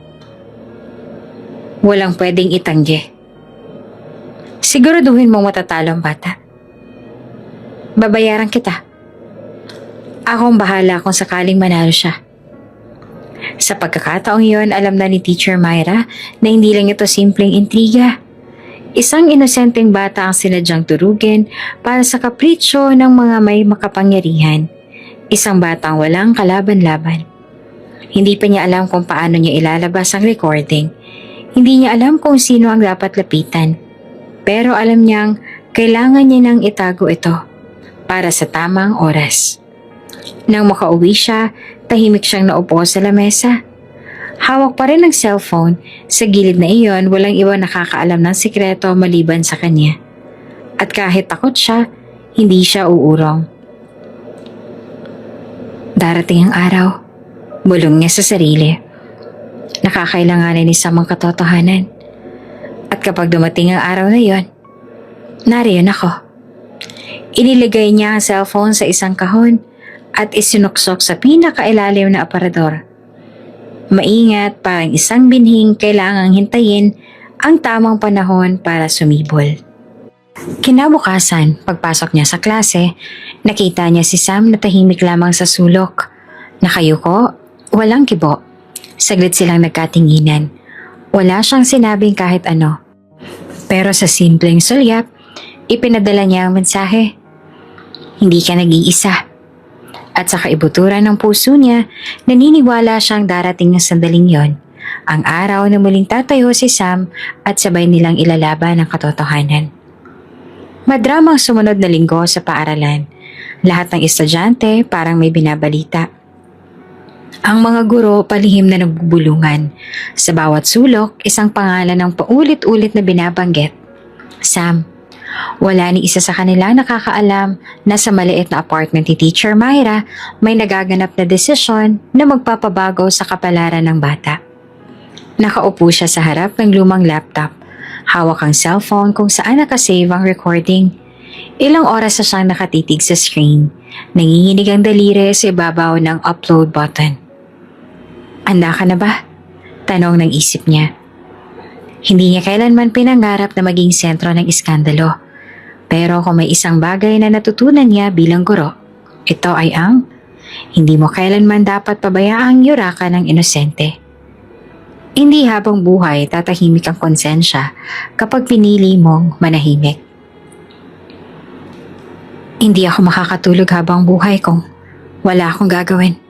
Walang pwedeng itanggi. Siguraduhin mong matatalo ang bata. Babayaran kita. Akong bahala kung sakaling manalo siya. Sa pagkakataong iyon, alam na ni Teacher Myra na hindi lang ito simpleng intriga. Isang inosenteng bata ang sinadyang turugin para sa kapritsyo ng mga may makapangyarihan. Isang batang walang kalaban-laban. Hindi pa niya alam kung paano niya ilalabas ang recording. Hindi niya alam kung sino ang dapat lapitan. Pero alam niyang kailangan niya nang itago ito para sa tamang oras. Nang makauwi siya, tahimik siyang naupo sa lamesa. Hawak pa rin ang cellphone. Sa gilid na iyon, walang iba nakakaalam ng sikreto maliban sa kanya. At kahit takot siya, hindi siya uurong. Darating ang araw. Bulong niya sa sarili. Nakakailanganin ni Sam ang katotohanan. At kapag dumating ang araw na iyon, nariyan ako. Iniligay niya ang cellphone sa isang kahon at isinuksok sa pinakailalim na aparador. Maingat, parang isang binhing kailangang hintayin ang tamang panahon para sumibol. Kinabukasan, pagpasok niya sa klase, nakita niya si Sam na tahimik lamang sa sulok. Nakayuko, walang kibo. Saglit silang nagkatinginan. Wala siyang sinabing kahit ano. Pero sa simpleng sulyap, ipinadala niya ang mensahe. Hindi ka nag-iisa. At sa kaibuturan ng puso niya, naniniwala siyang darating ng sandaling yon, ang araw na muling tatayo si Sam at sabay nilang ilalaban ang katotohanan. Madramang sumunod na linggo sa paaralan. Lahat ng estudyante parang may binabalita. Ang mga guro palihim na nagbubulungan. Sa bawat sulok, isang pangalan ng paulit-ulit na binabanggit. Sam. Wala ni isa sa kanila nakakaalam na sa maliit na apartment ni Teacher Myra may nagaganap na desisyon na magpapabago sa kapalaran ng bata. Nakaupo siya sa harap ng lumang laptop. Hawak ang cellphone kung saan nakasave ang recording. Ilang oras na siyang nakatitig sa screen. Nanginginig ang daliri sa ibabaw ng upload button. Handa ka na ba? Tanong ng isip niya. Hindi niya kailanman pinangarap na maging sentro ng iskandalo. Pero kung may isang bagay na natutunan niya bilang guro, ito ay ang hindi mo kailanman dapat pabayaang yurakan ng inosente. Hindi habang buhay tatahimik ang konsensya kapag pinili mong manahimik. Hindi ako makakatulog habang buhay kung wala akong gagawin.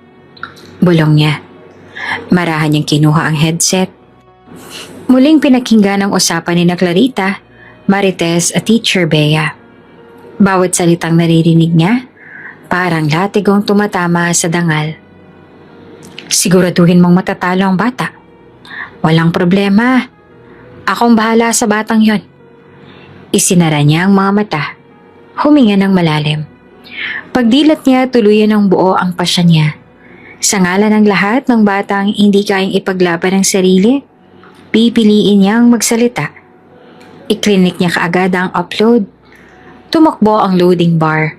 Bulong niya. Marahan niyang kinuha ang headset. Muling pinakinggan ang usapan ni na Clarita, Marites at Teacher Bea. Bawat salitang naririnig niya, parang latigong tumatama sa dangal. Siguraduhin mong matatalo ang bata. Walang problema. Akong bahala sa batang yon. Isinara niya ang mga mata. Huminga ng malalim. Pagdilat niya, tuluyan ng buo ang pasya niya. Sa ngalan ng lahat ng batang hindi kayang ipaglaban ng sarili, pipiliin niyang magsalita. I-clinic niya kaagad ang upload. Tumakbo ang loading bar.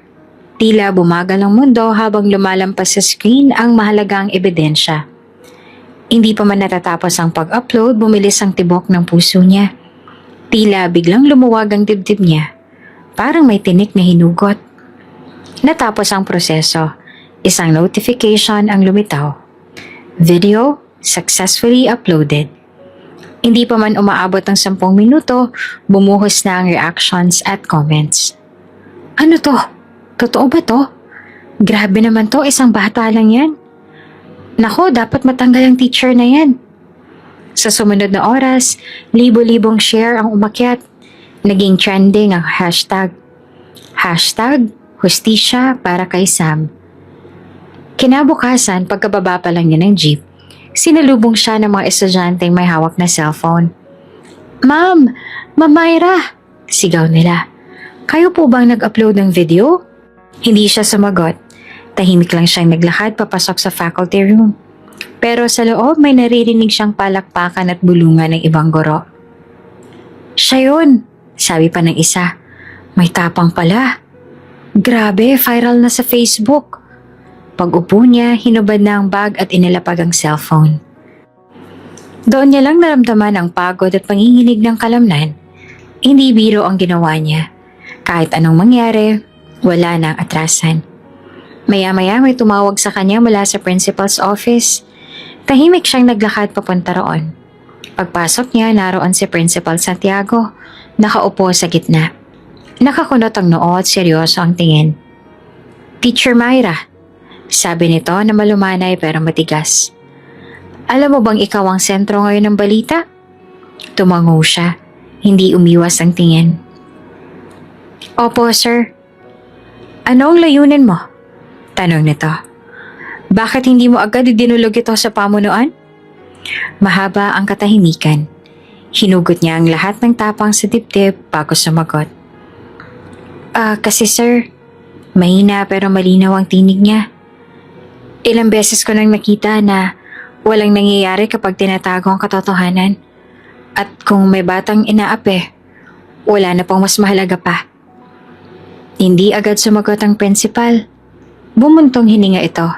Tila bumagal ang mundo habang lumalampas sa screen ang mahalagang ebidensya. Hindi pa man natatapos ang pag-upload, bumilis ang tibok ng puso niya. Tila biglang lumuwag ang dibdib niya. Parang may tinik na hinugot. Natapos ang proseso. Isang notification ang lumitaw. Video successfully uploaded. Hindi pa man umaabot ng 10 minuto, bumuhos na ang reactions at comments. Ano to? Totoo ba to? Grabe naman to, isang bata lang yan. Nako, dapat matanggal ang teacher na yan. Sa sumunod na oras, libo-libong share ang umakyat. Naging trending ang hashtag. Hashtag, hustisya para kay Sam. Kinabukasan, pagkababa pa lang niya ng jeep, sinalubong siya ng mga estudyanteng may hawak na cellphone. Ma'am! Ma'am Myra! Sigaw nila. Kayo po bang nag-upload ng video? Hindi siya sumagot. Tahimik lang siyang naglakad papasok sa faculty room. Pero sa loob may naririnig siyang palakpakan at bulungan ng ibang guro. Siya yun! Sabi pa ng isa. May tapang pala. Grabe, viral na sa Facebook. Pag-upo niya, hinubad na ang bag at inilapag ang cellphone. Doon niya lang naramdaman ang pagod at panginginig ng kalamnan. Hindi biro ang ginawa niya. Kahit anong mangyari, wala nang atrasan. Maya-maya may tumawag sa kanya mula sa principal's office. Tahimik siyang naglakad papunta roon. Pagpasok niya, naroon si Principal Santiago, nakaupo sa gitna. Nakakunot ang noo at seryoso ang tingin. Teacher Myra, sabi nito na malumanay pero matigas. Alam mo bang ikaw ang sentro ngayon ng balita? Tumango siya, hindi umiwas ang tingin. Opo, sir. Ano ang layunin mo? Tanong nito. Bakit hindi mo agad idinulog ito sa pamunuan? Mahaba ang katahimikan. Hinugot niya ang lahat ng tapang sa dibdib bago sumagot. Kasi sir, mahina pero malinaw ang tinig niya. Ilang beses ko nang nakita na walang nangyayari kapag tinatago ang katotohanan. At kung may batang inaapi, wala na pang mas mahalaga pa. Hindi agad sumagot ang principal. Bumuntong hininga ito.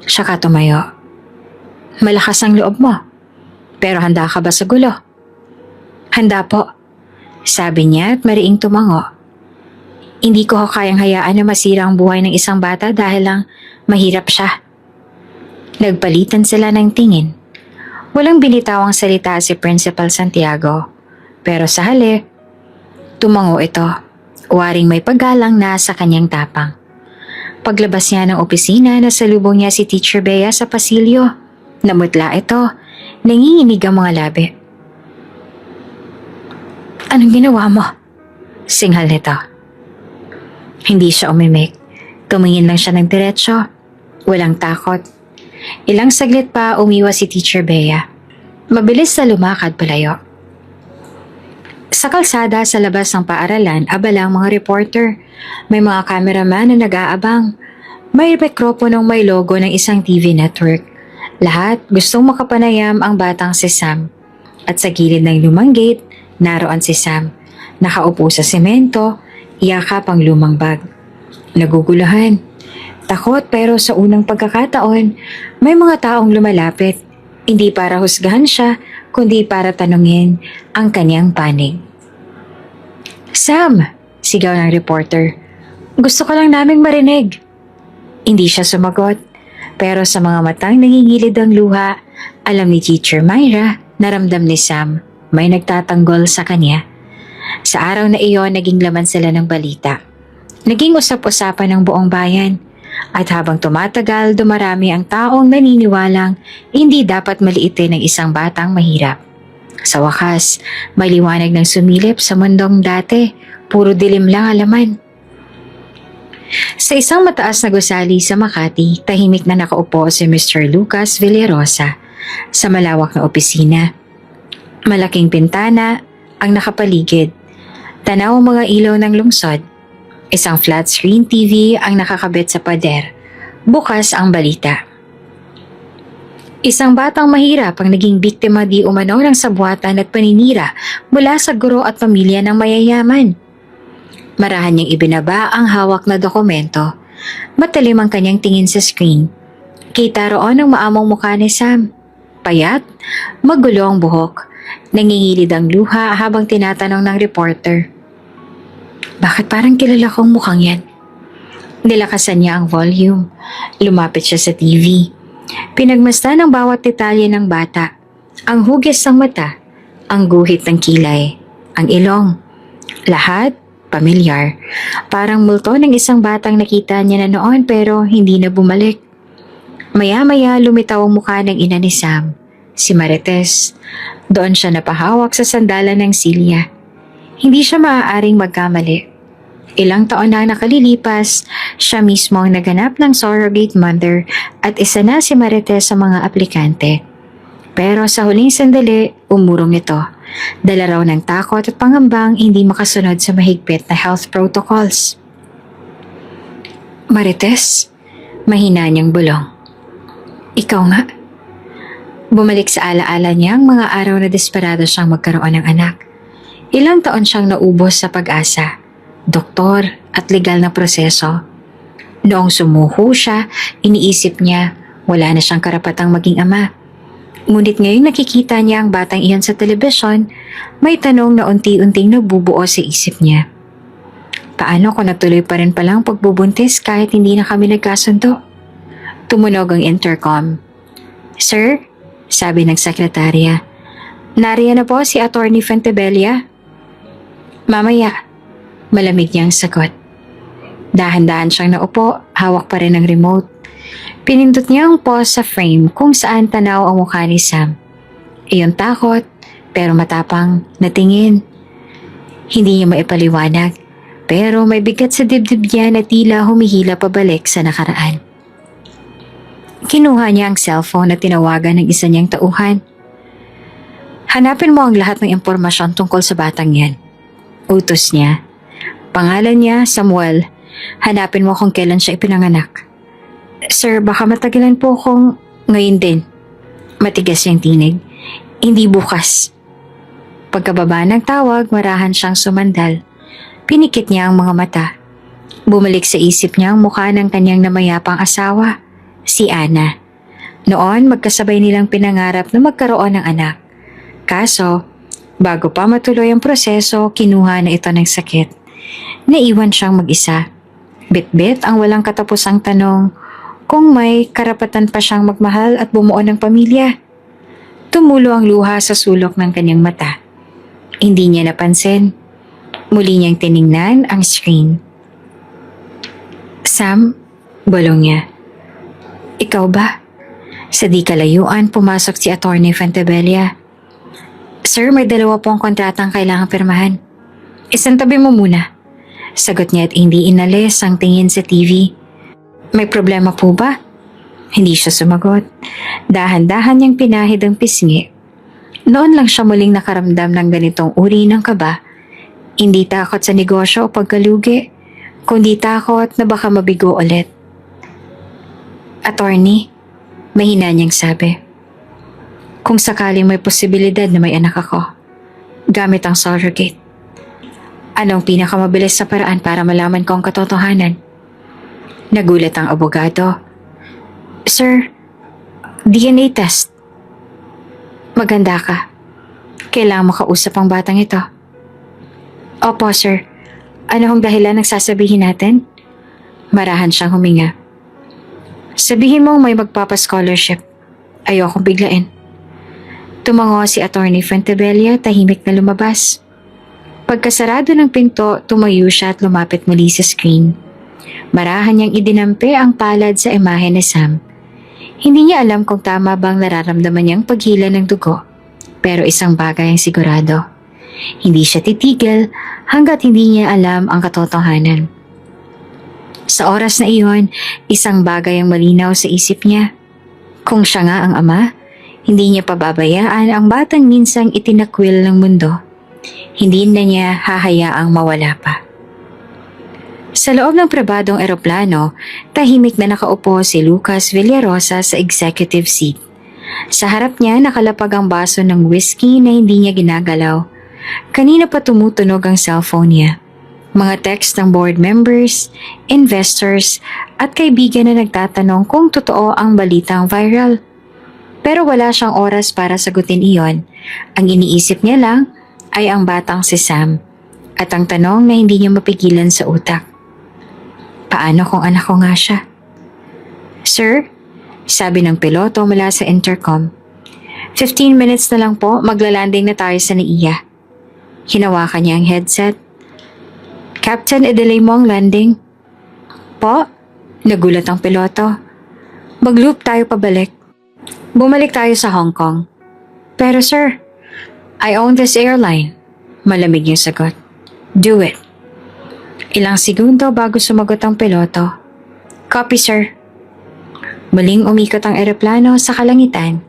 Saka tumayo. Malakas ang loob mo. Pero handa ka ba sa gulo? Handa po. Sabi niya at mariing tumango. Hindi ko kayang hayaan na masira ang buhay ng isang bata dahil lang mahirap siya. Nagpalitan sila ng tingin. Walang binitawang salita si Principal Santiago. Pero sa halip, tumango ito. Waring may paggalang na sa kanyang tapang. Paglabas niya ng opisina, nasalubong niya si Teacher Bea sa pasilyo. Namutla ito. Nanginginig ang mga labi. Anong ginawa mo? Singhal nito. Hindi siya umimik. Tumingin lang siya ng diretsyo. Walang takot. Ilang saglit pa umiwas si Teacher Bea. Mabilis na lumakad palayo. Sa kalsada sa labas ng paaralan, abala ang mga reporter. May mga cameraman na nag-aabang. May mikroponong may logo ng isang TV network. Lahat gustong makapanayam ang batang si Sam. At sa gilid ng lumang gate, naroon si Sam. Nakaupo sa semento, yakap ang lumang bag. Naguguluhan. Takot pero sa unang pagkakataon, may mga taong lumalapit. Hindi para husgahan siya, kundi para tanungin ang kanyang panig. Sam! Sigaw ng reporter. Gusto ko lang naming marinig. Hindi siya sumagot, pero sa mga matang nangingilid ang luha, alam ni Teacher Myra na ramdam ni Sam may nagtatanggol sa kanya. Sa araw na iyon, naging laman sila ng balita. Naging usap-usapan ng buong bayan. At habang tumatagal, dumarami ang taong naniniwalang hindi dapat maliitin ng isang batang mahirap. Sa wakas, may liwanag ng sumilip sa mundong dati, puro dilim lang alaman. Sa isang mataas na gusali sa Makati, tahimik na nakaupo si Mr. Lucas Villarosa sa malawak na opisina. Malaking pintana ang nakapaligid. Tanaw ang mga ilaw ng lungsod. Isang flat screen TV ang nakakabit sa pader. Bukas ang balita. Isang batang mahirap ang naging biktima di umano ng sabwatan at paninira mula sa guro at pamilya ng mayayaman. Marahan niyang ibinaba ang hawak na dokumento. Matalim ang kanyang tingin sa screen. Kita roon ang maamong mukha ni Sam. Payat, magulo ang buhok. Nangingilid ang luha habang tinatanong ng reporter. Bakit parang kilala kong mukhang yan? Nilakasan niya ang volume. Lumapit siya sa TV. Pinagmasdan ang bawat detalye ng bata. Ang hugis ng mata, ang guhit ng kilay, ang ilong. Lahat pamilyar. Parang multo ng isang batang nakita niya na noon pero hindi na bumalik. Maya-maya lumitaw ang mukha ng ina ni Sam, si Marites. Doon siya napahawak sa sandalan ng silya. Hindi siya maaaring magkamali. Ilang taon na nakalilipas, siya mismo ang naganap ng surrogate mother at isa na si Marites sa mga aplikante. Pero sa huling sandali, umurong ito. Dala raw ng takot at pangambang hindi makasunod sa mahigpit na health protocols. Marites, mahina niyang bulong. Ikaw nga. Bumalik sa alaala niya ang mga araw na desperado siyang magkaroon ng anak. Ilang taon siyang naubos sa pag-asa, doktor at legal na proseso. Noong sumuho siya, iniisip niya wala na siyang karapatang maging ama. Ngunit ngayong nakikita niya ang batang iyon sa telebisyon, may tanong na unti-unting nabubuo sa isip niya. Paano kung natuloy pa rin palang pagbubuntis kahit hindi na kami nagkasundo? Tumunog ang intercom. Sir, sabi ng sekretarya, nariyan na po si Attorney Fentebella. Mamaya, malamig niyang sagot. Dahan-dahan siyang naupo, hawak pa rin ang remote. Pinindot niya ang pause sa frame kung saan tanaw ang mukha ni Sam. Iyon takot, pero matapang natingin. Hindi niya maipaliwanag, pero may bigat sa dibdib niya na tila humihila pabalik sa nakaraan. Kinuha niya ang cellphone at tinawagan ng isa niyang tauhan. Hanapin mo ang lahat ng impormasyon tungkol sa batang yan. Utos niya. Pangalan niya, Samuel. Hanapin mo kung kailan siya ipinanganak. Sir, baka matagalan po kung ngayon din. Matigas yung tinig. Hindi bukas. Pagkababa ng tawag, marahan siyang sumandal. Pinikit niya ang mga mata. Bumalik sa isip niya ang mukha ng kanyang namayapang asawa, si Ana. Noon, magkasabay nilang pinangarap na magkaroon ng anak. Kaso, bago pa matuloy ang proseso, kinuha na ito ng sakit. Naiwan siyang mag-isa. Bit-bit ang walang katapusang tanong kung may karapatan pa siyang magmahal at bumuo ng pamilya. Tumulo ang luha sa sulok ng kanyang mata. Hindi niya napansin. Muli niyang tiningnan ang screen. Sam, bulong niya. Ikaw ba? Sa di kalayuan, pumasok si Attorney Fentebella. Sir, may dalawa pong kontratang kailangang pirmahan. Isantabi mo muna. Sagot niya at hindi inalis ang tingin sa TV. May problema po ba? Hindi siya sumagot. Dahan-dahan niyang pinahid ang pisngi. Noon lang siya muling nakaramdam ng ganitong uri ng kaba. Hindi takot sa negosyo o pagkalugi, kundi takot na baka mabigo ulit. Attorney, mahina niyang sabi. Kung sakaling may posibilidad na may anak ako, gamit ang surrogate, anong pinakamabilis sa paraan para malaman ko ang katotohanan? Nagulat ang abogado. Sir, DNA test. Maganda ka. Kailangan makausap ang batang ito. Opo, sir. Ano hong dahilan ng sasabihin natin? Marahan siyang huminga. Sabihin mong may magpapa-scholarship. Ayokong biglain. Tumango si Attorney Fentebella, tahimik na lumabas. Pagkasarado ng pinto, tumayo siya at lumapit muli sa screen. Marahan niyang idinampi ang palad sa imahe ni Sam. Hindi niya alam kung tama bang nararamdaman niyang paghila ng dugo. Pero isang bagay ang sigurado. Hindi siya titigil hanggat hindi niya alam ang katotohanan. Sa oras na iyon, isang bagay ang malinaw sa isip niya. Kung siya nga ang ama, hindi niya pababayaan ang batang minsang itinakwil ng mundo. Hindi na niya hahayaang mawala pa. Sa loob ng pribadong eroplano, tahimik na nakaupo si Lucas Villarosa sa executive seat. Sa harap niya nakalapag ang baso ng whiskey na hindi niya ginagalaw. Kanina pa tumutunog ang cellphone niya. Mga text ng board members, investors, at kaibigan na nagtatanong kung totoo ang balitang viral. Pero wala siyang oras para sagutin iyon. Ang iniisip niya lang ay ang batang si Sam at ang tanong na hindi niya mapigilan sa utak. Paano kung anak ko nga siya? Sir, sabi ng piloto mula sa intercom. 15 minutes na lang po, maglalanding na tayo sa NAIA. Hinawakan niya ang headset. Captain, i-delay mo ang landing. Po? Nagulat ang piloto. Mag-loop tayo pabalik. Bumalik tayo sa Hong Kong. Pero sir, I own this airline. Malamig yung sagot. Do it. Ilang segundo bago sumagot ang piloto. Copy sir. Muling umikot ang eroplano sa kalangitan.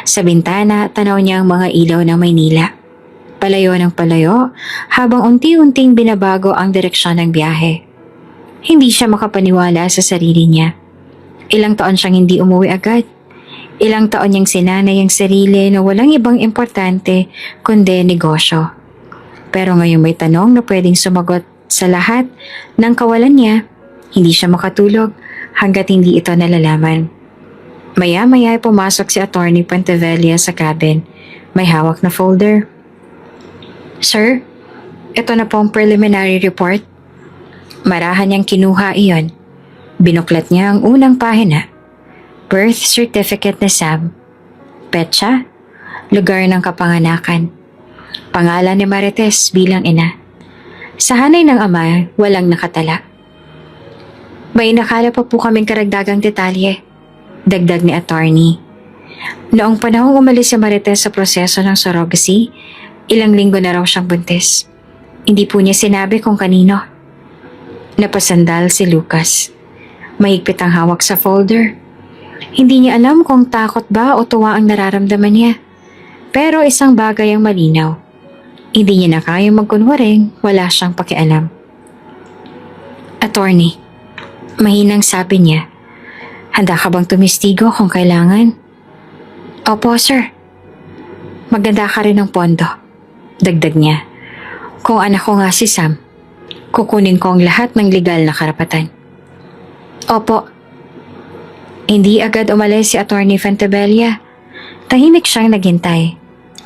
Sa bintana, tanaw niya ang mga ilaw ng Maynila. Palayo ng palayo habang unti-unting binabago ang direksyon ng biyahe. Hindi siya makapaniwala sa sarili niya. Ilang taon siyang hindi umuwi agad. Ilang taon niyang sinanay ang sarili na walang ibang importante kundi negosyo. Pero ngayon may tanong na pwedeng sumagot sa lahat ng kawalan niya. Hindi siya makatulog hanggat hindi ito nalalaman. Maya-maya ay pumasok si Attorney Pentevella sa cabin. May hawak na folder. Sir, ito na po ang preliminary report. Marahan niyang kinuha iyon. Binuklat niya ang unang pahina. Birth certificate ni Sam. Petsa, lugar ng kapanganakan. Pangalan ni Marites bilang ina. Sa hanay ng ama, walang nakatala. May nakala pa po kaming karagdagang detalye. Dagdag ni attorney. Noong panahong umalis si Marites sa proseso ng surrogacy, ilang linggo na raw siyang buntis. Hindi po niya sinabi kung kanino. Napasandal si Lucas. Mahigpit ang hawak sa folder. Hindi niya alam kung takot ba o tuwa ang nararamdaman niya. Pero isang bagay ang malinaw. Hindi niya na kayang magkunwaring wala siyang pakialam. Attorney, mahinang sabi niya. Handa ka bang tumistigo kung kailangan? Opo, sir. Maganda ka rin ng pondo. Dagdag niya. Kung anak ko nga si Sam, kukunin ko ang lahat ng legal na karapatan. Opo. Hindi agad umalis si Attorney Pentevella. Tahimik siyang naghintay.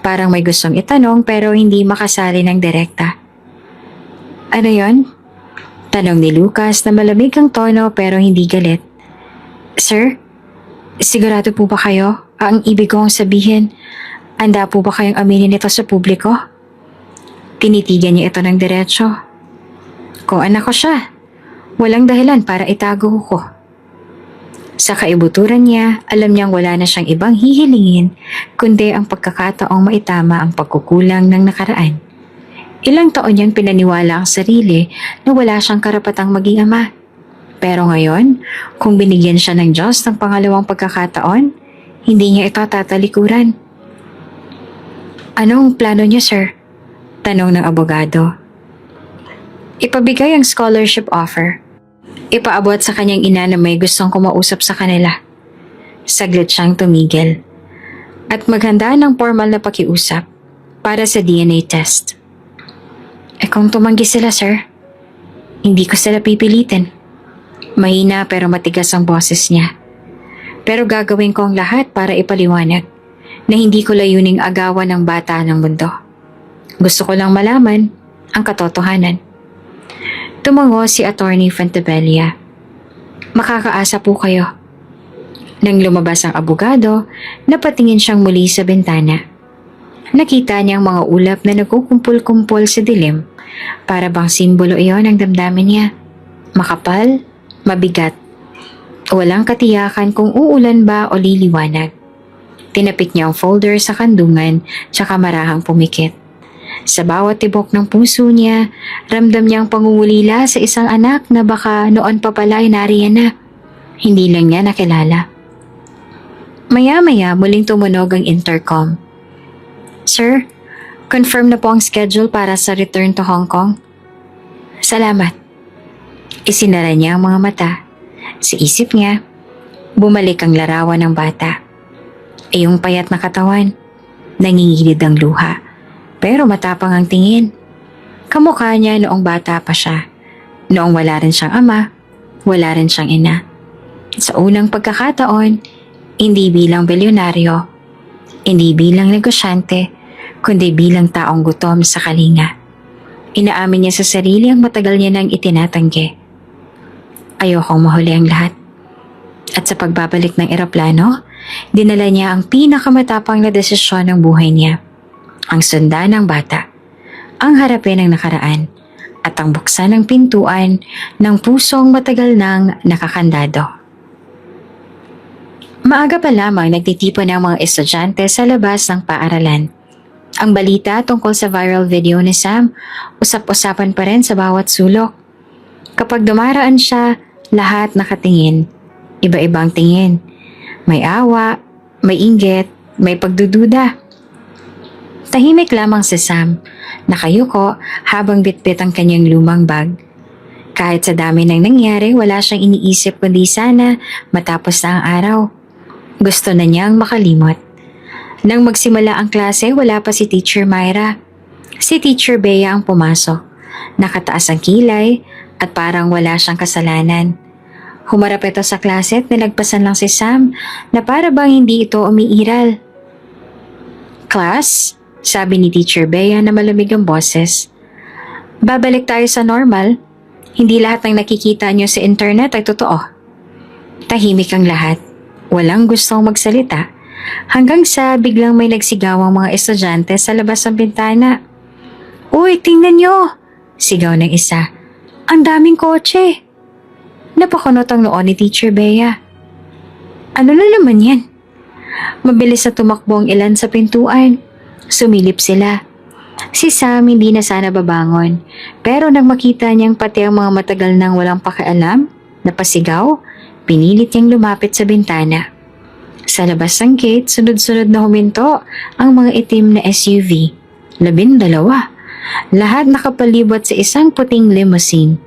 Parang may gustong itanong pero hindi makasali ng direkta. Ano yon? Tanong ni Lucas na malamig ang tono pero hindi galit. Sir, sigurado po ba kayo? Ang ibig kong sabihin, handa po ba kayong aminin ito sa publiko? Tinitigan niya ito ng diretsyo. Kung anak ko siya, walang dahilan para itago ko. Sa kaibuturan niya, alam niyang wala na siyang ibang hihilingin kundi ang pagkakataong maitama ang pagkukulang ng nakaraan. Ilang taon niyang pinaniwala ang sarili na wala siyang karapatang maging ama. Pero ngayon, kung binigyan siya ng Diyos ng pangalawang pagkakataon, hindi niya ito tatalikuran. Anong plano niyo, sir? Tanong ng abogado. Ipabigay ang scholarship offer. Ipaabot sa kanyang ina na may gustong kumausap sa kanila. Saglit siyang tumigil. At maghanda ng formal na pakiusap para sa DNA test. Kung tumanggi sila, sir, hindi ko sila pipilitin. Mahina pero matigas ang boses niya. Pero gagawin ko ang lahat para ipaliwanag na hindi ko layuning agawan ng bata ng mundo. Gusto ko lang malaman ang katotohanan. Tumango si Attorney Pentevella. Makakaasa po kayo. Nang lumabas ang abogado, napatingin siyang muli sa bintana. Nakita niyang mga ulap na nagkukumpul-kumpul sa dilim. Para bang simbolo iyon ng damdamin niya. Makapal, mabigat. Walang katiyakan kung uulan ba o liliwanag. Tinapik niya ang folder sa kandungan tsaka marahang pumikit. Sa bawat tibok ng puso niya, ramdam niyang pangungulila sa isang anak na baka noon pa pala ay nariyan na. Hindi lang niya nakilala. Maya-maya muling tumunog ang intercom. Sir, confirm na po ang schedule para sa return to Hong Kong. Salamat. Isinara niya ang mga mata. Sa isip niya, bumalik ang larawan ng bata. Iyong payat na katawan, nangingilid ang luha, pero matapang ang tingin. Kamukha niya noong bata pa siya, noong wala rin siyang ama, wala rin siyang ina. Sa unang pagkakataon, hindi bilang bilyonaryo, hindi bilang negosyante, kundi bilang taong gutom sa kalinga. Inaamin niya sa sarili ang matagal niya nang itinatanggi. Ayokong mahuli ang lahat. At sa pagbabalik ng eroplano, dinala niya ang pinakamatapang na desisyon ng buhay niya. Ang sundan ng bata, ang harapin ang nakaraan, at ang buksan ng pintuan ng pusong matagal nang nakakandado. Maaga pa lamang nagtitipon ang mga estudyante sa labas ng paaralan. Ang balita tungkol sa viral video ni Sam, usap-usapan pa rin sa bawat sulok. Kapag dumaraan siya, lahat nakatingin. Iba-ibang tingin. May awa, may inggit, may pagdududa. Tahimik lamang si Sam, nakayuko habang bitbit ang kanyang lumang bag. Kahit sa dami ng nangyari, wala siyang iniisip kundi sana matapos na ang araw. Gusto na niyang makalimot. Nang magsimula ang klase, wala pa si Teacher Myra. Si Teacher Bea ang pumasok. Nakataas ang kilay at parang wala siyang kasalanan. Humarap ito sa klase at nilagpasan lang si Sam na para bang hindi ito umiiral. "Class?" sabi ni Teacher Bea na malamig ang boses. "Babalik tayo sa normal. Hindi lahat ng nakikita niyo sa internet ay totoo." Tahimik ang lahat. Walang gustong magsalita. Hanggang sa biglang may nagsigawang mga estudyante sa labas ng bintana. "Uy, tingnan niyo!" sigaw ng isa. "Ang daming kotse!" Napakunot ang noo ni Teacher Bea. "Ano na naman yan?" Mabilis na tumakbo ang ilan sa pintuan. Sumilip sila. Si Sam hindi na sana babangon, pero nang makita niyang pati ang mga matagal nang walang pakialam, napasigaw, pinilit niyang lumapit sa bintana. Sa labas ng gate, sunod-sunod na huminto ang mga itim na SUV. 12. Lahat nakapalibot sa isang puting limousine.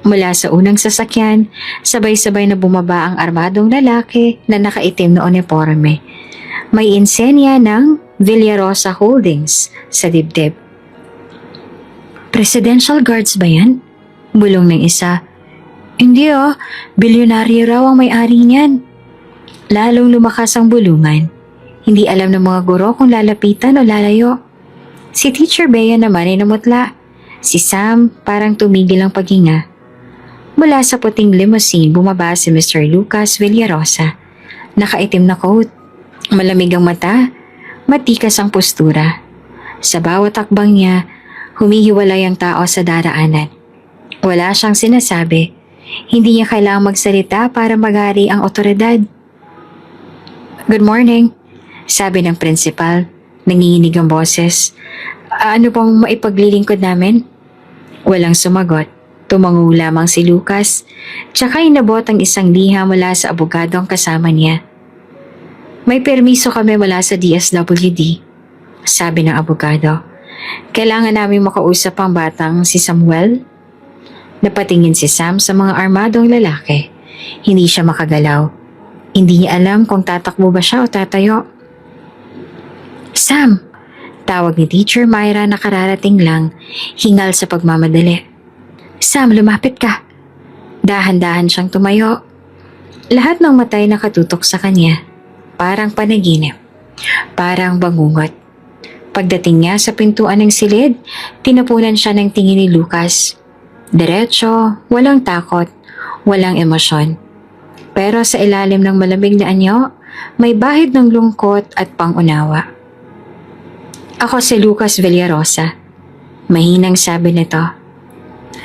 Mula sa unang sasakyan, sabay-sabay na bumaba ang armadong lalaki na nakaitim na uniforme. May insenya ng Villarosa Holdings sa dibdib. "Presidential guards ba yan?" bulong ng isa. "Hindi bilyonaryo raw ang may-ari niyan." Lalong lumakas ang bulungan. Hindi alam ng mga guro kung lalapitan o lalayo. Si Teacher Bea naman ay namutla. Si Sam parang tumigil ang paghinga. Mula sa puting limousine bumaba si Mr. Lucas Villarosa. Nakaitim na coat, malamig ang mata, matikas ang postura. Sa bawat takbang niya, humihiwalay ang tao sa daraanan. Wala siyang sinasabi. Hindi niya kailangang magsalita para magari ang otoridad. "Good morning," sabi ng principal. Nanginginig ang boses. "Ano pong maipaglilingkod namin?" Walang sumagot. Tumango lamang si Lucas. Tsaka inabot ang isang liha mula sa abogadong kasama niya. "May permiso kami mula sa DSWD," sabi ng abogado. "Kailangan namin makausap ang batang si Samuel." Napatingin si Sam sa mga armadong lalaki. Hindi siya makagalaw. Hindi niya alam kung tatakbo ba siya o tatayo. "Sam!" tawag ni Teacher Myra na kararating lang, hingal sa pagmamadali. "Sam, lumapit ka." Dahan-dahan siyang tumayo. Lahat ng matay nakatutok sa kanya. Parang panaginip. Parang bangungot. Pagdating niya sa pintuan ng silid, tinapunan siya ng tingin ni Lucas. Diretso, walang takot, walang emosyon. Pero sa ilalim ng malamig na anyo, may bahid ng lungkot at pangunawa. "Ako si Lucas Villarosa," mahinang sabi nito.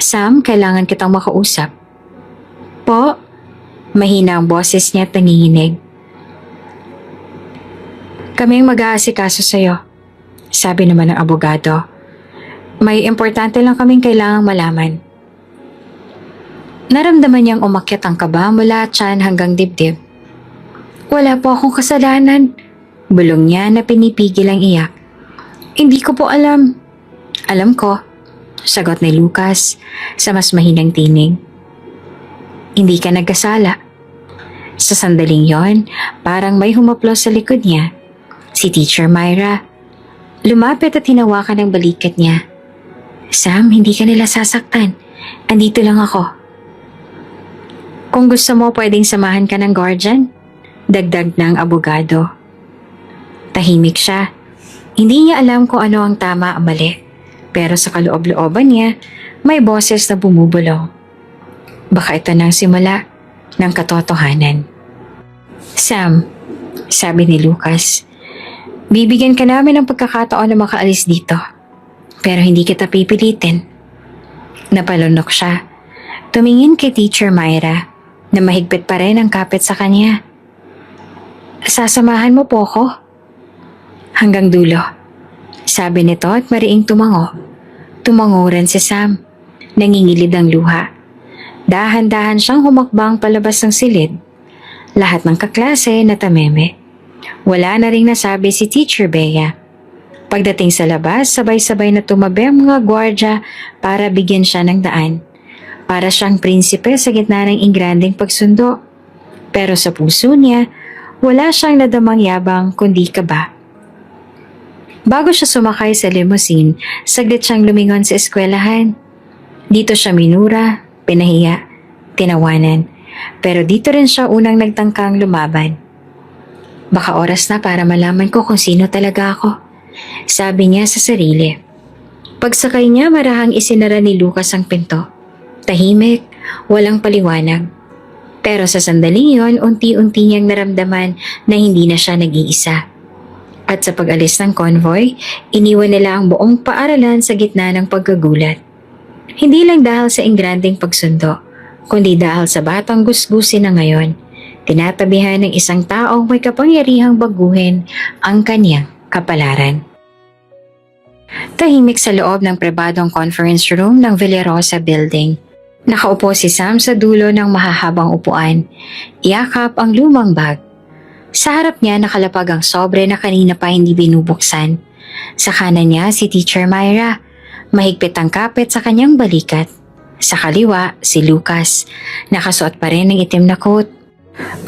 "Sam, kailangan kitang makausap." "Po?" Mahina ang boses niya at nanginginig. "Kaming mag-aasikaso sa'yo," sabi naman ng abogado. "May importante lang kaming kailangang malaman." Naramdaman niyang umakyat ang kaba mula tiyan hanggang dibdib. "Wala po akong kasalanan," bulong niya na pinipigil ang iyak. "Hindi ko po alam." "Alam ko," sagot ni Lucas sa mas mahinang tinig. Hindi ka nagkasala. Sa sandaling yon, parang may humaplos sa likod niya. Si Teacher Myra. Lumapit at hinawakan ang balikat niya. Sam, hindi ka nila sasaktan. Andito lang ako. Kung gusto mo, pwedeng samahan ka ng guardian. Dagdag ng abogado. Tahimik siya. Hindi niya alam kung ano ang tama o mali. Pero sa kaloob-looban niya, may boses na bumubulong. Baka ito nang simula ng katotohanan. Sam, sabi ni Lucas, bibigyan ka namin ng pagkakataon na makaalis dito. Pero hindi kita pipilitin. Napalunok siya. Tumingin kay Teacher Myra na mahigpit pa rin ang kapit sa kanya. Sasamahan mo po ko? Hanggang dulo. Sabi nito at mariing tumango. Tumango rin si Sam. Nangingilid ang luha. Dahan-dahan siyang humakbang palabas ng silid. Lahat ng kaklase natameme. Wala na ring nasabi si Teacher Bea. Pagdating sa labas, sabay-sabay na tumabi ang mga gwardya para bigyan siya ng daan. Para siyang prinsipe sa gitna ng ingranding pagsundo. Pero sa puso niya, wala siyang nadamang yabang kundi kaba. Bago siya sumakay sa limousine, saglit siyang lumingon sa eskwelahan. Dito siya minura, pinahiya, tinawanan. Pero dito rin siya unang nagtangkang lumaban. Baka oras na para malaman ko kung sino talaga ako, sabi niya sa sarili. Pagsakay niya, marahang isinara ni Lucas ang pinto. Tahimik, walang paliwanag. Pero sa sandaling yon, unti-unti niyang naramdaman na hindi na siya nag-iisa. At sa pag-alis ng convoy, iniwan nila ang buong paaralan sa gitna ng pagkagulat. Hindi lang dahil sa ingranding pagsundo, kundi dahil sa batang gusgusin na ngayon, tinatabihan ng isang taong may kapangyarihang baguhin ang kanyang kapalaran. Tahimik sa loob ng pribadong conference room ng Villarosa Building. Nakaupo si Sam sa dulo ng mahahabang upuan. Iyakap ang lumang bag. Sa harap niya nakalapag ang sobre na kanina pa hindi binubuksan. Sa kanan niya si Teacher Myra. Mahigpit ang kapit sa kanyang balikat. Sa kaliwa si Lucas. Nakasuot pa rin ng itim na coat.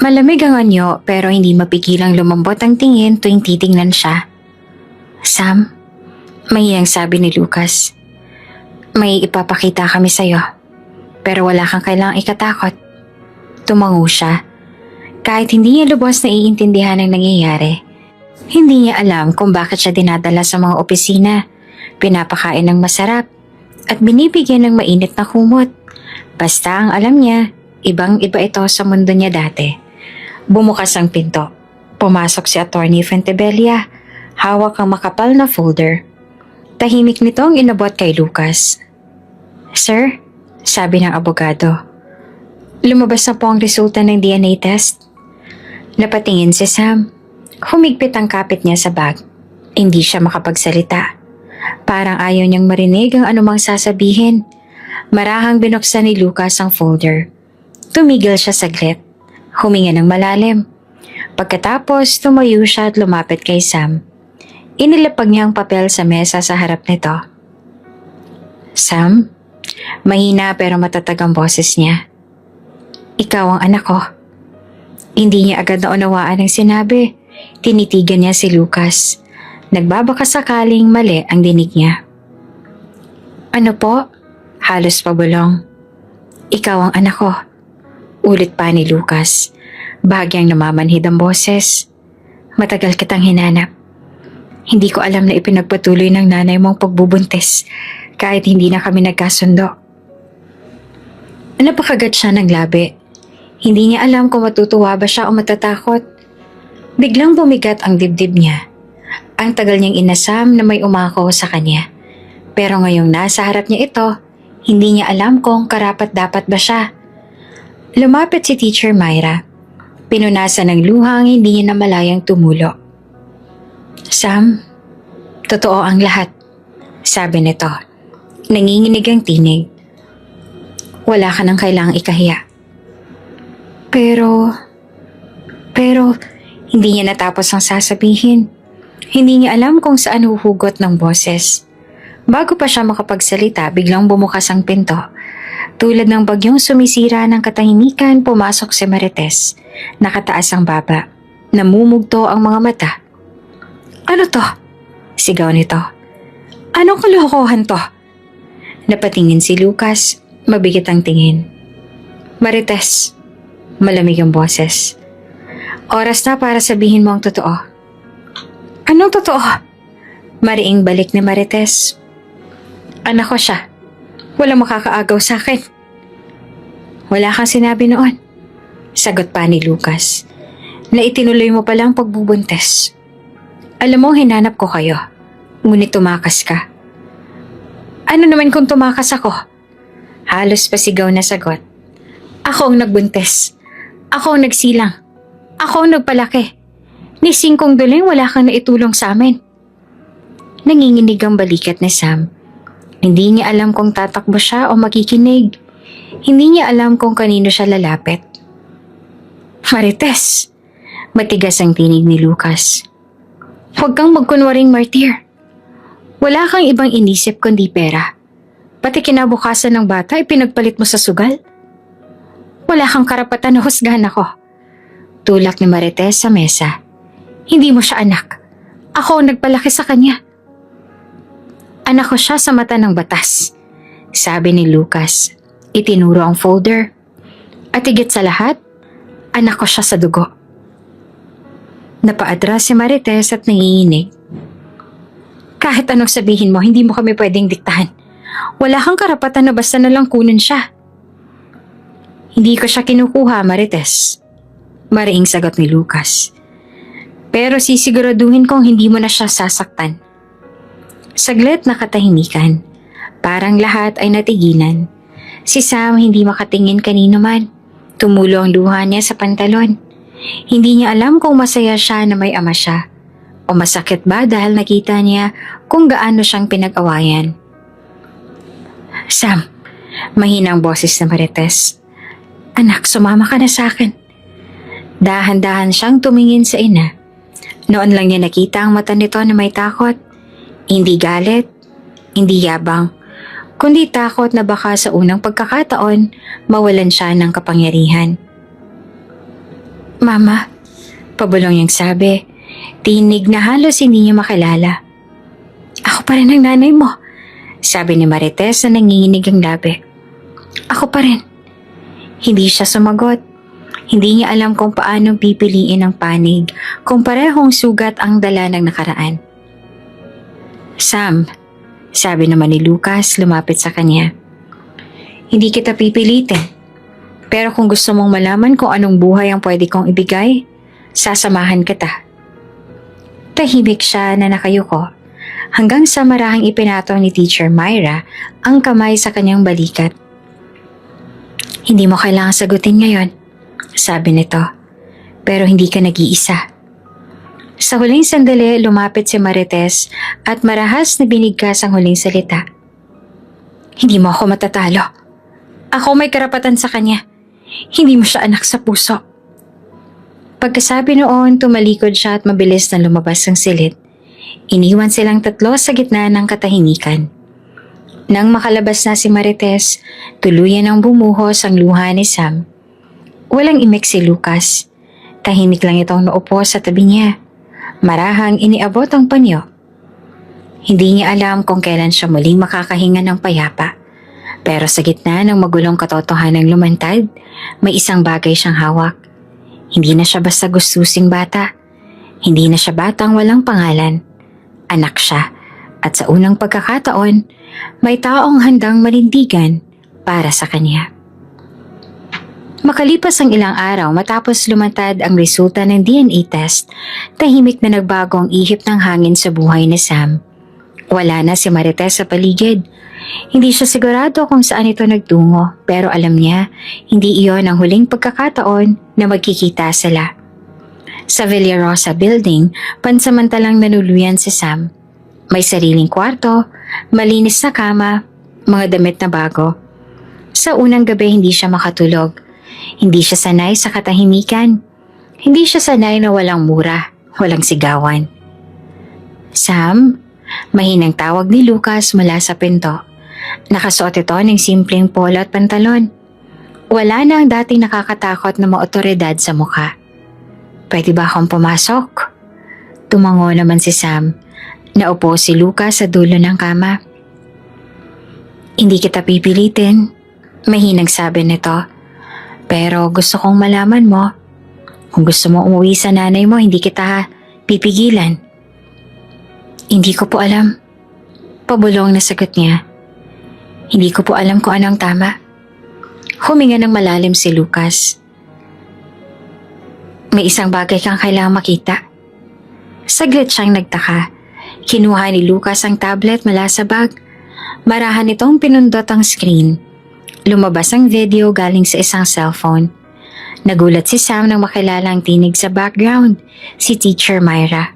Malamig ang anyo pero hindi mapigilang lumambot ang tingin tuwing titingnan siya. Sam, mahiyang sabi ni Lucas. May ipapakita kami sa'yo. Pero wala kang kailangang ikatakot. Tumango siya. Kahit hindi niya lubos na iintindihan ang nangyayari, hindi niya alam kung bakit siya dinadala sa mga opisina, pinapakain ng masarap, at binibigyan ng mainit na kumot. Basta ang alam niya, ibang-iba ito sa mundo niya dati. Bumukas ang pinto. Pumasok si Attorney Fentebella, hawak ang makapal na folder. Tahimik nitong inabot kay Lucas. Sir, sabi ng abogado, lumabas na po ang resulta ng DNA test. Napatingin si Sam. Humigpit ang kapit niya sa bag. Hindi siya makapagsalita. Parang ayaw niyang marinig ang anumang sasabihin. Marahang binuksan ni Lucas ang folder. Tumigil siya saglit. Huminga ng malalim. Pagkatapos, tumayo siya at lumapit kay Sam. Inilapag niya ang papel sa mesa sa harap nito. Sam? Mahina pero matatag ang boses niya. Ikaw ang anak ko. Hindi niya agad naunawaan ang sinabi. Tinitigan niya si Lucas. Nagbabaka sakaling mali ang dinig niya. Ano po? Halos pabulong. Ikaw ang anak ko. Ulit pa ni Lucas. Bahagyang namamanhid ang boses. Matagal kitang hinanap. Hindi ko alam na ipinagpatuloy ng nanay mong pagbubuntis kahit hindi na kami nagkasundo. Napakagat siya ng labi. Hindi niya alam kung matutuwa ba siya o matatakot. Biglang bumigat ang dibdib niya. Ang tagal niyang inasam na may umako sa kanya. Pero ngayong nasa harap niya ito, hindi niya alam kung karapat-dapat ba siya. Lumapit si Teacher Myra. Pinunasan ng luhang hindi niya namalayang tumulo. Sam, totoo ang lahat, sabi nito. Nanginginig ang tinig. Wala ka nang kailangang ikahiya. Pero, hindi niya natapos ang sasabihin. Hindi niya alam kung saan huhugot ng boses. Bago pa siya makapagsalita, biglang bumukas ang pinto. Tulad ng bagyong sumisira ng katahimikan, pumasok si Marites. Nakataas ang baba. Namumugto ang mga mata. Ano to? Sigaw nito. Anong kalokohan to? Napatingin si Lucas, mabigat ang tingin. Marites, malamig ang boses. Oras na para sabihin mo ang totoo. Anong totoo? Mariing balik ni Marites. Anak ko siya. Walang makakaagaw sa akin. Wala kang sinabi noon. Sagot pa ni Lucas. Na itinuloy mo palang pagbubuntes. Alam mo, hinanap ko kayo. Ngunit tumakas ka. Ano naman kung tumakas ako? Halos pasigaw na sagot. Ako ang nagbuntes. Ako ang nagsilang. Ako ang nagpalaki. Ni Singkong Duling wala kang naitulong sa amin. Nanginginig ang balikat ni Sam. Hindi niya alam kung tatakbo siya o makikinig. Hindi niya alam kung kanino siya lalapit. Marites! Matigas ang tinig ni Lucas. Huwag kang magkunwaring martir. Wala kang ibang inisip kundi pera. Pati kinabukasan ng bata ay pinagpalit mo sa sugal. Wala kang karapatan na husgahan ako. Tulak ni Marites sa mesa. Hindi mo siya anak. Ako ang nagpalaki sa kanya. Anak ko siya sa mata ng batas, sabi ni Lucas. Itinuro ang folder. At higit sa lahat, anak ko siya sa dugo. Napaatras si Marites at nanginginig. Kahit anong sabihin mo, hindi mo kami pwedeng diktahan. Wala kang karapatan na basta na lang kunin siya. Hindi ko siya kinukuha, Marites. Mariing sagot ni Lucas. Pero sisiguraduhin kong hindi mo na siya sasaktan. Saglit na katahimikan. Parang lahat ay natigilan. Si Sam hindi makatingin kanino man. Tumulo ang luha niya sa pantalon. Hindi niya alam kung masaya siya na may ama siya. O masakit ba dahil nakita niya kung gaano siyang pinag-awayan. Sam, mahinang boses na Marites. Anak, sumama ka na sa akin. Dahan-dahan siyang tumingin sa ina. Noon lang niya nakita ang mata nito na may takot. Hindi galit, hindi yabang, kundi takot na baka sa unang pagkakataon mawalan siya ng kapangyarihan. Mama, pabulong niyang sabi, tinig na halos hindi niya makilala. Ako pa rin ang nanay mo, sabi ni Marites na nanginginig ang labi. Ako pa rin. Hindi siya sumagot. Hindi niya alam kung paanong pipiliin ang panig kung parehong sugat ang dala ng nakaraan. Sam, sabi naman ni Lucas lumapit sa kanya. Hindi kita pipilitin. Pero kung gusto mong malaman kung anong buhay ang pwede kong ibigay, sasamahan kita. Tahimik siya na nakayuko hanggang sa marahang ipinatong ni Teacher Myra ang kamay sa kanyang balikat. Hindi mo kailangan sagutin ngayon, sabi nito. Pero hindi ka nag-iisa. Sa huling sandali, lumapit si Marites at marahas na binigkas ang huling salita. Hindi mo ako matatalo. Ako may karapatan sa kanya. Hindi mo siya anak sa puso. Pagkasabi noon, tumalikod siya at mabilis na lumabas ang silid. Iniwan silang tatlo sa gitna ng katahimikan. Nang makalabas na si Marites, tuluyan ang bumuhos ang luha ni Sam. Walang imik si Lucas. Tahimik lang itong naupo sa tabi niya. Marahang iniabot ang panyo. Hindi niya alam kung kailan siya muling makakahinga ng payapa. Pero sa gitna ng magulong katotohanang lumantad, may isang bagay siyang hawak. Hindi na siya basta gustusing bata. Hindi na siya batang walang pangalan. Anak siya. At sa unang pagkakataon, may taong handang manindigan para sa kanya. Makalipas ang ilang araw matapos lumantad ang resulta ng DNA test, tahimik na nagbago ang ihip ng hangin sa buhay ni Sam. Wala na si Marites sa paligid. Hindi siya sigurado kung saan ito nagtungo, pero alam niya hindi iyon ang huling pagkakataon na magkikita sila. Sa Villarosa Building, pansamantalang nanuluyan si Sam. May sariling kwarto, malinis na kama, mga damit na bago. Sa unang gabi hindi siya makatulog. Hindi siya sanay sa katahimikan. Hindi siya sanay na walang mura, walang sigawan. Sam, mahinang tawag ni Lucas mula sa pinto. Nakasuot ito ng simpleng polo at pantalon. Wala na ang dating nakakatakot na mga otoridad sa mukha. Pwede ba akong pumasok? Tumango naman si Sam. Naupo si Lucas sa dulo ng kama. Hindi kita pipilitin, mahinang sabi nito. Pero gusto kong malaman mo. Kung gusto mo umuwi sa nanay mo, hindi kita pipigilan. Hindi ko po alam. Pabulong na sagot niya. Hindi ko po alam kung anong tama. Huminga ng malalim si Lucas. May isang bagay kang kailangang makita. Saglit siyang nagtaka. Kinuha ni Lucas ang tablet mula sa bag. Marahan itong pinundot ang screen. Lumabas ang video galing sa isang cellphone. Nagulat si Sam nang makilala ang tinig sa background, si Teacher Myra.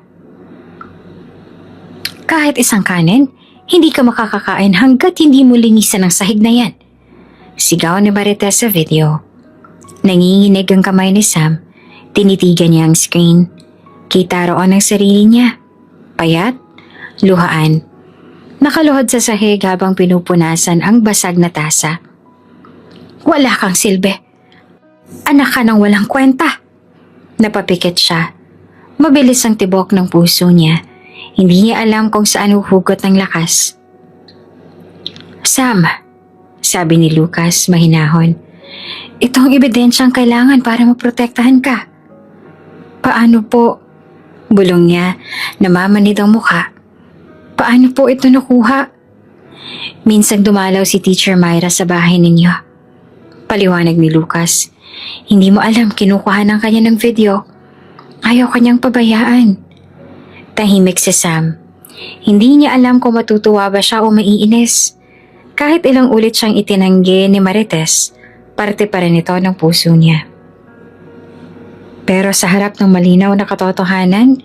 Kahit isang kanin, hindi ka makakakain hanggat hindi mo linisan ang sahig na yan. Sigaw ni Marites sa video. Nanginginig ang kamay ni Sam. Tinitigan niya ang screen. Kita roon ang sarili niya. Payat, luhaan. Nakaluhod sa sahig habang pinupunasan ang basag na tasa. Wala kang silbi. Anak ka ng walang kwenta. Napapikit siya. Mabilis ang tibok ng puso niya. Hindi niya alam kung saan huhugot ng lakas. Sam, sabi ni Lucas mahinahon. Ito ang ebidensyang kailangan para maprotektahan ka. Paano po? Bulong niya, namamanid ang mukha. Paano po ito nakuha? Minsan dumalaw si Teacher Myra sa bahay ninyo. Paliwanag ni Lucas. Hindi mo alam kinukuha ng kanya ng video. Ayaw kanyang pabayaan. Tahimik si Sam. Hindi niya alam kung matutuwa ba siya o maiinis. Kahit ilang ulit siyang itinanggi ni Marites, parte pa rin ito ng puso niya. Pero sa harap ng malinaw na katotohanan,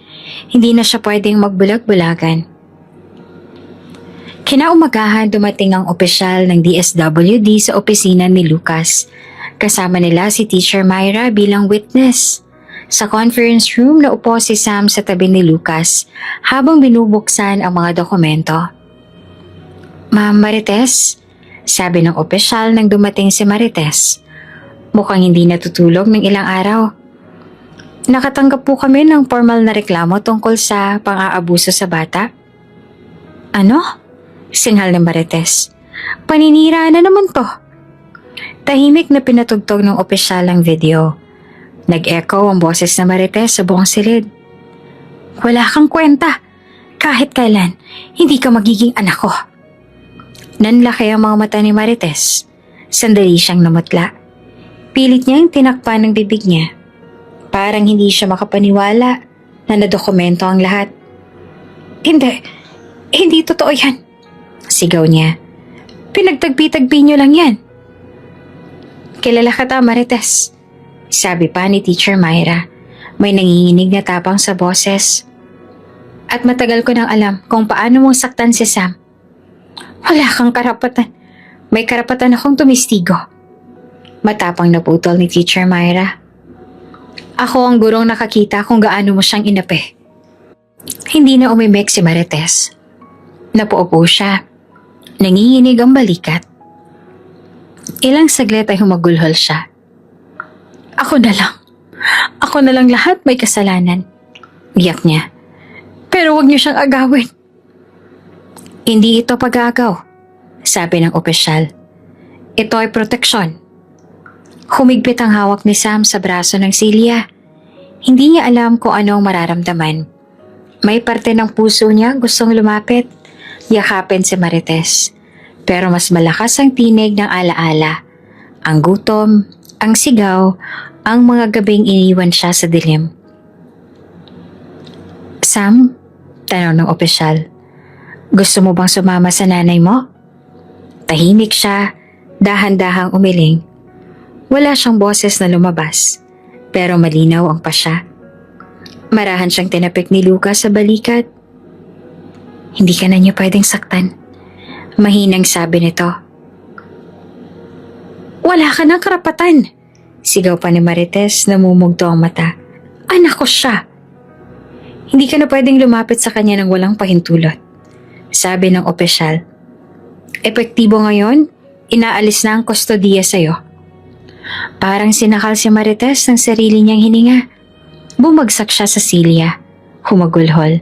hindi na siya pwedeng magbulag-bulagan. Kinaumagahan dumating ang opisyal ng DSWD sa opisina ni Lucas. Kasama nila si Teacher Myra bilang witness. Sa conference room naupo si Sam sa tabi ni Lucas habang binubuksan ang mga dokumento. Ma'am Marites, sabi ng opisyal nang dumating si Marites. Mukhang hindi natutulog ng ilang araw. Nakatanggap po kami ng formal na reklamo tungkol sa pang-aabuso sa bata. Ano? Singhal ni Marites. Paninira na naman to. Tahimik na pinatugtog ng opisyal ang video. Nag-echo ang boses na Marites sa buong silid. Wala kang kwenta. Kahit kailan, hindi ka magiging anak ko. Nanlaki ang mga mata ni Marites. Sandali siyang namutla. Pilit niyang tinakpan ng bibig niya. Parang hindi siya makapaniwala na nadokumento ang lahat. Hindi totoo yan. Sigaw niya. Pinagtagpi-tagpi niyo lang yan. Kilala ka ta, Marites. Sabi pa ni Teacher Myra. May nanginginig na tapang sa boses. At matagal ko nang alam kung paano mong saktan si Sam. Wala kang karapatan. May karapatan akong tumistigo. Matapang naputol ni Teacher Myra. Ako ang gurong nakakita kung gaano mo siyang inapi. Hindi na umimik si Marites. Napaupo siya. Nanginginig ang balikat. Ilang saglit ay humagulhol siya. Ako na lang. Ako na lang lahat may kasalanan. Iyak niya. Pero huwag niyo siyang agawin. Hindi ito pag-aagaw, sabi ng opisyal. Ito ay proteksyon. Humigpit ang hawak ni Sam sa braso ng Celia. Hindi niya alam kung ano ang mararamdaman. May parte ng puso niya gustong lumapit, yakapin si Marites. Pero mas malakas ang tinig ng alaala. Ang gutom, ang sigaw, ang mga gabing iniwan siya sa dilim. Sam, tanong ng opisyal. Gusto mo bang sumama sa nanay mo? Tahimik siya, dahan-dahang umiling. Wala siyang boses na lumabas, pero malinaw ang pasya. Marahan siyang tinapik ni Lucas sa balikat. Hindi ka na niya pwedeng saktan. Mahinang sabi nito. Wala ka ng karapatan, sigaw pa ni Marites na mumugto ang mata. Anak ko siya. Hindi ka na pwedeng lumapit sa kanya ng walang pahintulot, sabi ng opisyal. Epektibo ngayon, inaalis na ang kustodiya sa'yo. Parang sinakal si Marites ng sarili niyang hininga. Bumagsak siya sa silya. Humagulhol.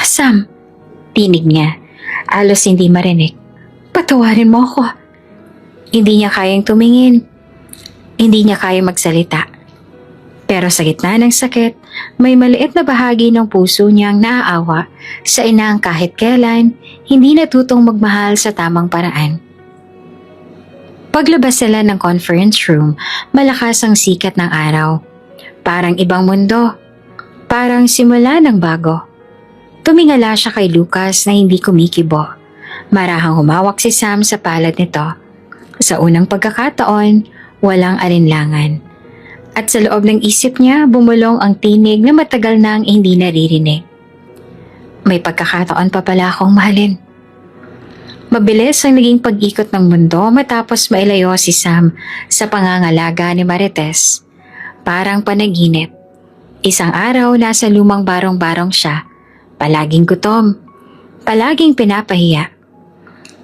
Sam, tinig niya. Alos hindi marinig. Patawarin mo ako. Hindi niya kayang tumingin. Hindi niya kayang magsalita. Pero sa gitna ng sakit, may maliit na bahagi ng puso niyang naaawa sa inang kahit kailan hindi natutong magmahal sa tamang paraan. Paglabas sila ng conference room, malakas ang sikat ng araw. Parang ibang mundo. Parang simula ng bago. Tumingala siya kay Lucas na hindi kumikibo. Marahang humawak si Sam sa palad nito. Sa unang pagkakataon, walang alinlangan. At sa loob ng isip niya, bumulong ang tinig na matagal nang hindi naririnig. May pagkakataon pa pala akong mahalin. Mabilis ang naging pag-ikot ng mundo matapos mailayo si Sam sa pangangalaga ni Marites. Parang panaginip. Isang araw nasa lumang barong-barong siya. Palaging gutom. Palaging pinapahiya.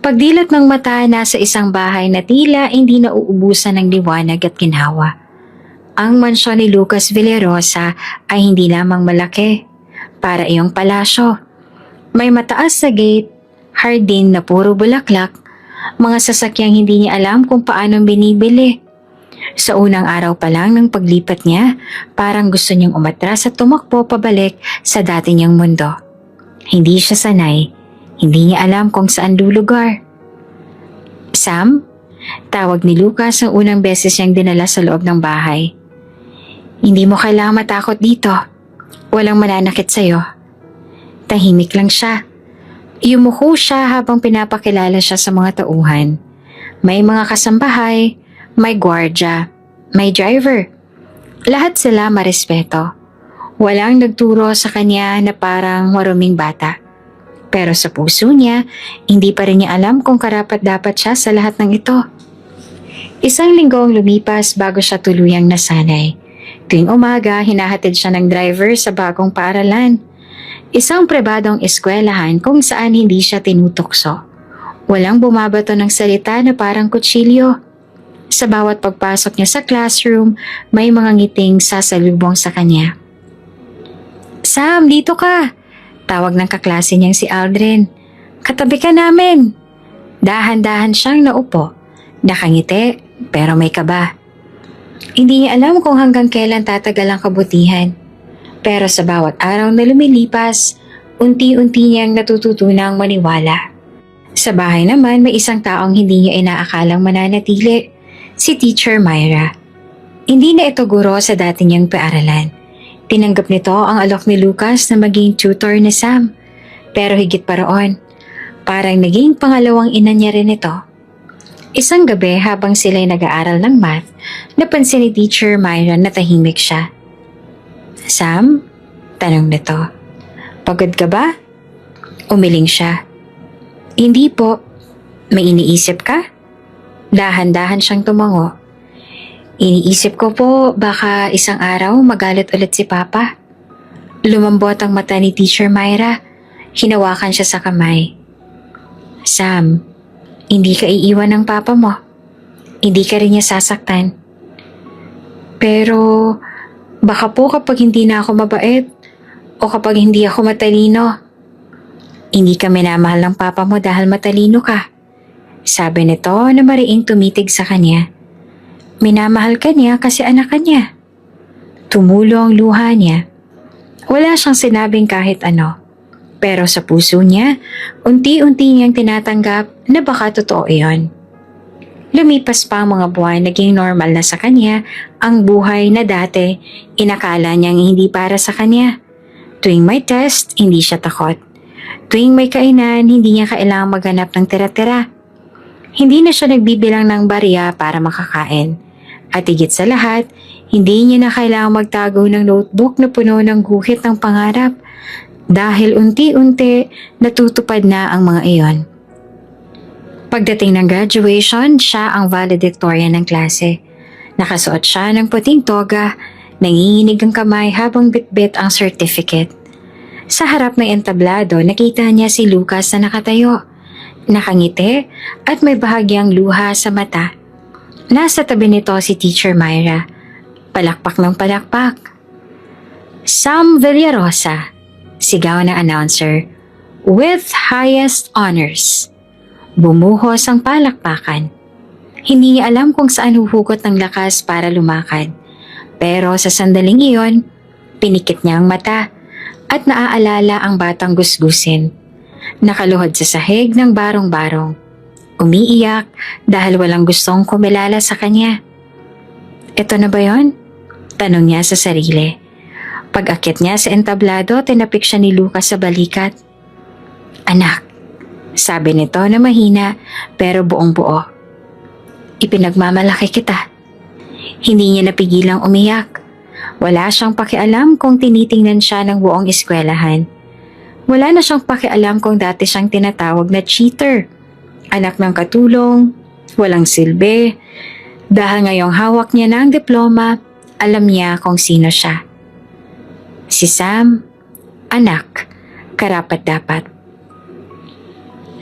Pagdilat ng mata nasa isang bahay na tila hindi nauubusan ng liwanag at ginhawa. Ang mansyon ni Lucas Villarosa ay hindi lamang malaki. Para iyong palasyo. May mataas sa gate, hardin na puro bulaklak, mga sasakyang hindi niya alam kung paano binibili. Sa unang araw pa lang ng paglipat niya, parang gusto niyang umatras at tumakbo pabalik sa dati niyang mundo. Hindi siya sanay, hindi niya alam kung saan lulugar. Sam? Tawag ni Lucas ang unang beses niyang dinala sa loob ng bahay. Hindi mo kailangang matakot dito. Walang mananakit sa'yo. Tahimik lang siya. Yumuko siya habang pinapakilala siya sa mga tauhan. May mga kasambahay, may gwardya, may driver. Lahat sila marespeto. Walang nagturo sa kanya na parang maruming bata. Pero sa puso niya, hindi pa rin niya alam kung karapat-dapat siya sa lahat ng ito. Isang linggo ang lumipas bago siya tuluyang nasanay. Tuwing umaga, hinahatid siya ng driver sa bagong paaralan. Isang pribadong eskwelahan kung saan hindi siya tinutokso. Walang bumabato ng salita na parang kutsilyo. Sa bawat pagpasok niya sa classroom, may mga ngiting sasalubong sa kanya. Sam, dito ka! Tawag ng kaklase niyang si Aldrin. Katabi ka namin! Dahan-dahan siyang naupo. Nakangiti, pero may kaba. Hindi niya alam kung hanggang kailan tatagal ang kabutihan. Pero sa bawat araw na lumilipas, unti-unti niyang natututunang maniwala. Sa bahay naman, may isang taong hindi niya inaakalang mananatili, si Teacher Myra. Hindi na ito guro sa dati niyang paaralan. Tinanggap nito ang alok ni Lucas na maging tutor ni Sam. Pero higit pa roon, parang naging pangalawang ina niya rin ito. Isang gabi habang sila'y nag-aaral ng math, napansin ni Teacher Myra na tahimik siya. Sam? Tanong nito. Pagod ka ba? Umiling siya. Hindi po. May iniisip ka? Dahan-dahan siyang tumango. Iniisip ko po baka isang araw magalit ulit si Papa. Lumambot ang mata ni Teacher Myra. Hinawakan siya sa kamay. Sam, hindi ka iiwan ng Papa mo. Hindi ka rin niya sasaktan. Pero baka po kapag hindi na ako mabait o kapag hindi ako matalino, hindi ka minamahal ng Papa mo dahil matalino ka. Sabi nito na mariing tumitig sa kanya. Minamahal ka niya kasi anak ka niya. Tumulo ang luha niya. Wala siyang sinabing kahit ano. Pero sa puso niya, unti-unti niyang tinatanggap na baka totoo iyon. Lumipas pa ang mga buwan, naging normal na sa kanya ang buhay na dati inakala niyang hindi para sa kanya. Tuwing may test, hindi siya takot. Tuwing may kainan, hindi niya kailangang maghanap ng tira-tira. Hindi na siya nagbibilang ng barya para makakain. At higit sa lahat, hindi niya na kailangang magtago ng notebook na puno ng guhit ng pangarap dahil unti-unti natutupad na ang mga iyon. Pagdating ng graduation, siya ang valedictorian ng klase. Nakasuot siya ng puting toga, nanginginig ang kamay habang bitbit ang certificate. Sa harap ng entablado, nakita niya si Lucas na nakatayo. Nakangiti at may bahagyang luha sa mata. Nasa tabi nito si Teacher Myra. Palakpak ng palakpak. Sam Villarosa, sigaw ng announcer, with highest honors. Bumuhos ang palakpakan. Hindi niya alam kung saan huhugot ng lakas para lumakad. Pero sa sandaling iyon, pinikit niya ang mata at naaalala ang batang gusgusin. Nakaluhod sa sahig ng barong-barong. Umiiyak dahil walang gustong kumilala sa kanya. Ito na ba yon? Tanong niya sa sarili. Pag-akit niya sa entablado, tinapik siya ni Lucas sa balikat. Anak, sabi nito na mahina pero buong buo. Ipinagmamalaki kita. Hindi niya napigilang umiyak. Wala siyang pakialam kung tinitingnan siya ng buong eskwelahan. Wala na siyang pakialam kung dati siyang tinatawag na cheater, anak ng katulong, walang silbi. Dahil ngayong hawak niya na ang diploma, alam niya kung sino siya. Si Sam, anak, karapat-dapat.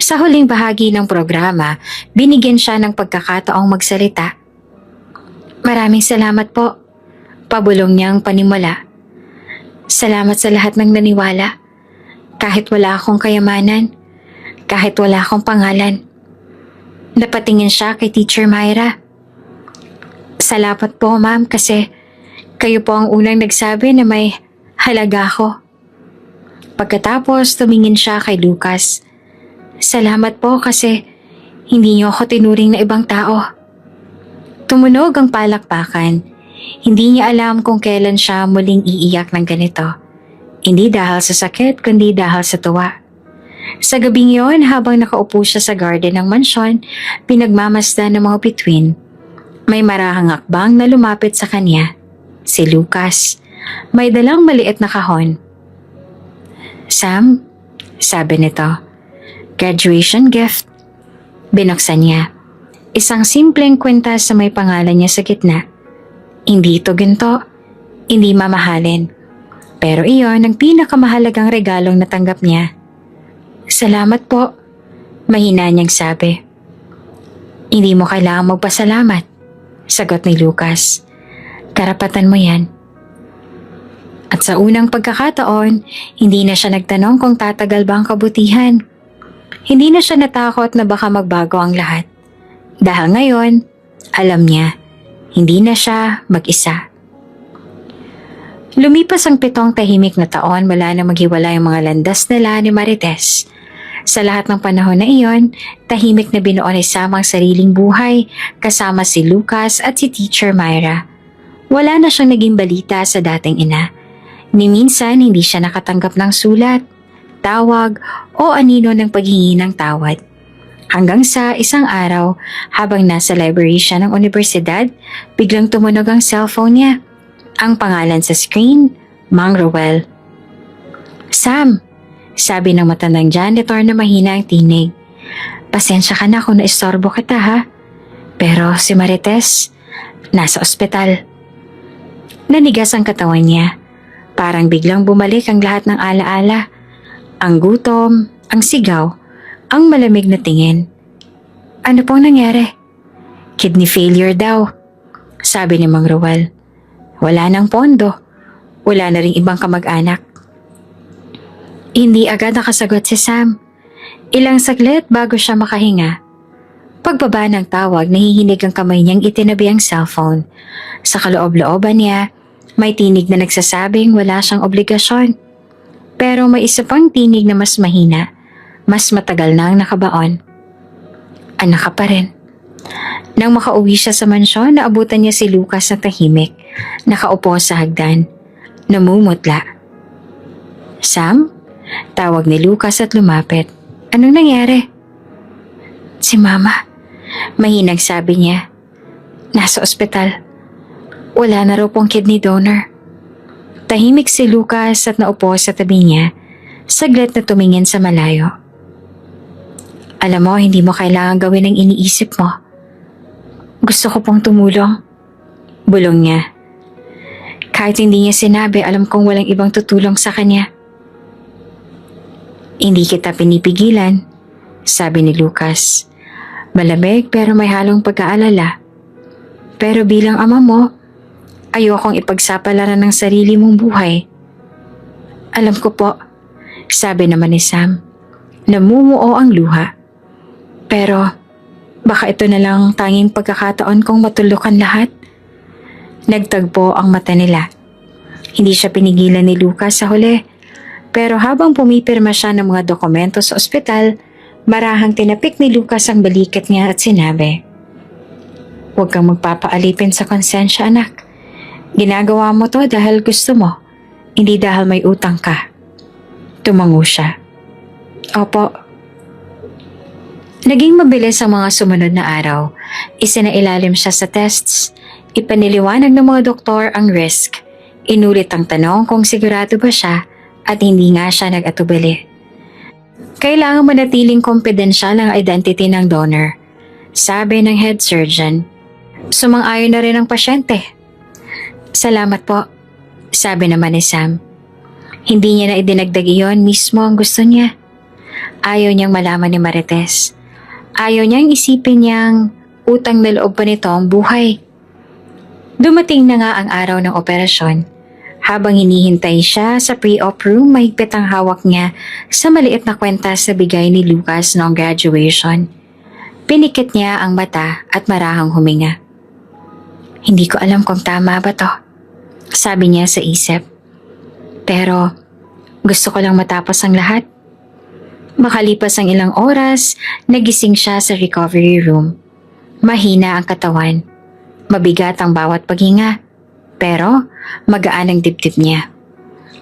Sa huling bahagi ng programa, binigyan siya ng pagkakataong magsalita. Maraming salamat po, pabulong niyang panimula. Salamat sa lahat ng naniwala. Kahit wala akong kayamanan, kahit wala akong pangalan. Napatingin siya kay Teacher Myra. Salamat po ma'am kasi kayo po ang unang nagsabi na may halaga ko. Pagkatapos tumingin siya kay Lucas. Salamat po kasi hindi niyo ako tinuring na ibang tao. Tumunog ang palakpakan. Hindi niya alam kung kailan siya muling iiyak ng ganito. Hindi dahil sa sakit, kundi dahil sa tuwa. Sa gabing yon, habang nakaupo siya sa garden ng mansyon, pinagmamasdan ng mga bituin. May marahang akbang na lumapit sa kanya. Si Lucas. May dalang maliit na kahon. Sam, sabi nito, graduation gift. Binuksan niya. Isang simpleng kwintas sa may pangalan niya sa gitna. Hindi ito ginto, hindi mamahalin. Pero iyon ang pinakamahalagang regalong natanggap niya. Salamat po, mahina niyang sabi. Hindi mo kailangang magpasalamat, sagot ni Lucas. Karapatan mo yan. At sa unang pagkakataon, hindi na siya nagtanong kung tatagal ba ang kabutihan. Hindi na siya natakot na baka magbago ang lahat. Dahil ngayon, alam niya, hindi na siya mag-isa. Lumipas ang 7 tahimik na taon mula na maghiwalay ang mga landas nila ni Marites. Sa lahat ng panahon na iyon, tahimik na binuo ni Sam ang sariling buhay kasama si Lucas at si Teacher Myra. Wala na siyang naging balita sa dating ina. Ni minsan hindi siya nakatanggap ng sulat, tawag o anino ng paghingi ng tawad. Hanggang sa isang araw, habang nasa library siya ng universidad, biglang tumunog ang cellphone niya. Ang pangalan sa screen, Mang Roel. Sam, sabi ng matandang janitor na mahina ang tinig. Pasensya ka na kung naistorbo kita ha. Pero si Marites, nasa ospital. Nanigas ang katawan niya. Parang biglang bumalik ang lahat ng alaala. Ang gutom, ang sigaw, ang malamig na tingin. Ano pong nangyari? Kidney failure daw, sabi ni Mang Roel. Wala nang pondo. Wala na ring ibang kamag-anak. Hindi agad nakasagot si Sam. Ilang saglit bago siya makahinga. Pagbaba ng tawag, nahihinig ang kamay niyang itinabi ang cellphone. Sa kaloob-looban niya, may tinig na nagsasabing wala siyang obligasyon. Pero may isa pang tinig na mas mahina, mas matagal na ang nakabaon. Anak ka pa rin. Nang makauwi siya sa mansyon, naabutan niya si Lucas na tahimik, nakaupo sa hagdan, namumutla. Sam? Tawag ni Lucas at lumapit. Anong nangyari? Si Mama. Mahinang sabi niya. Nasa ospital. Wala na raw pong kidney donor. Tahimik si Lucas at naupo sa tabi niya, saglit na tumingin sa malayo. Alam mo, hindi mo kailangan gawin ang iniisip mo. Gusto ko pong tumulong. Bulong niya. Kahit hindi niya sinabi, alam kong walang ibang tutulong sa kanya. Hindi kita pinipigilan. Sabi ni Lucas. Malamig pero may halong pag-aalala. Pero bilang ama mo, ayokong ipagsapalaran ng sarili mong buhay. Alam ko po, sabi naman ni Sam. Namumuo ang luha. Pero baka ito na lang tanging pagkakataon kong matulukan lahat. Nagtagpo ang mata nila. Hindi siya pinigilan ni Lucas sa huli. Pero habang pumipirma siya ng mga dokumento sa ospital, marahang tinapik ni Lucas ang balikat niya at sinabi, "Huwag kang magpapaalipin sa konsensya, anak. Ginagawa mo to dahil gusto mo, hindi dahil may utang ka." Tumango siya. Opo. Naging mabilis ang mga sumunod na araw. Isinailalim siya sa tests. Ipaniliwanag ng mga doktor ang risk. Inulit ang tanong kung sigurado ba siya at hindi nga siya nag-atubili. Kailangan manatiling kumpidensyal ang identity ng donor, sabi ng head surgeon. Sumang-ayon na rin ang pasyente. Salamat po, sabi naman ni Sam. Hindi niya na idinagdag iyon, mismo ang gusto niya. Ayaw niyang malaman ni Marites. Ayaw niyang isipin niyang utang na loob pa nito ang buhay. Dumating na nga ang araw ng operasyon. Habang hinihintay siya sa pre-op room, mahigpit ang hawak niya sa maliit na kwentas na bigay ni Lucas noong graduation. Pinikit niya ang mata at marahang huminga. Hindi ko alam kung tama ba to, sabi niya sa isip. Pero gusto ko lang matapos ang lahat. Makalipas ang ilang oras, nagising siya sa recovery room. Mahina ang katawan. Mabigat ang bawat paghinga. Pero magaan ang dibdib niya.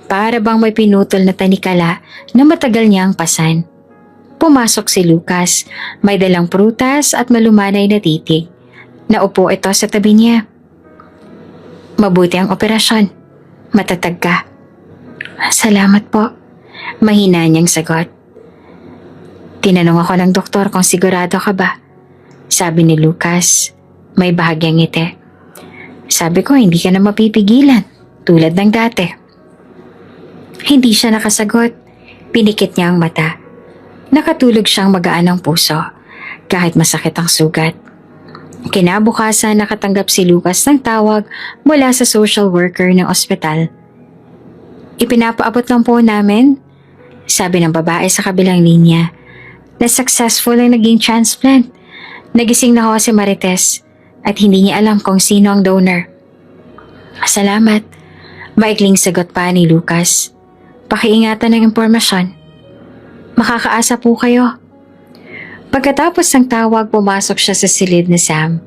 Para bang may pinutol na tanikala na matagal niyang pasan. Pumasok si Lucas, may dalang prutas at malumanay na titig. Naupo ito sa tabi niya. Mabuti ang operasyon. Matatag ka. Salamat po. Mahina niyang sagot. Tinanong ako ng doktor kung sigurado ka ba. Sabi ni Lucas, may bahagyang ngiti. Sabi ko, hindi ka na mapipigilan, tulad ng dati. Hindi siya nakasagot. Pinikit niya ang mata. Nakatulog siyang magaan ang puso, kahit masakit ang sugat. Kinabukasan nakatanggap si Lucas ng tawag mula sa social worker ng ospital. Ipinapaabot lang po namin, sabi ng babae sa kabilang linya, na successful ang naging transplant. Nagising na ho si Marites at hindi niya alam kung sino ang donor. Salamat, maikling sagot pa ni Lucas. Pakiingatan ng impormasyon. Makakaasa po kayo. Pagkatapos ng tawag, pumasok siya sa silid ni Sam.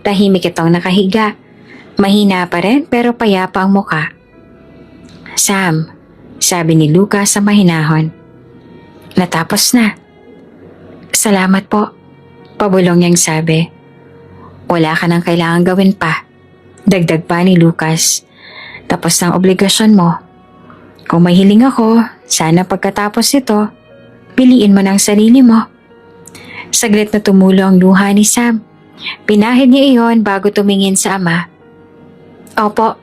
Tahimik itong nakahiga. Mahina pa rin pero payapa ang muka. Sam, sabi ni Lucas sa mahinahon. Natapos na. Salamat po, pabulong niyang sabi. Wala ka nang kailangan gawin pa. Dagdag pa ni Lucas. Tapos ng obligasyon mo. Kung may hiling ako, sana pagkatapos ito, piliin mo ng sarili mo. Saglit na tumulo ang luha ni Sam. Pinahid niya iyon bago tumingin sa ama. Opo,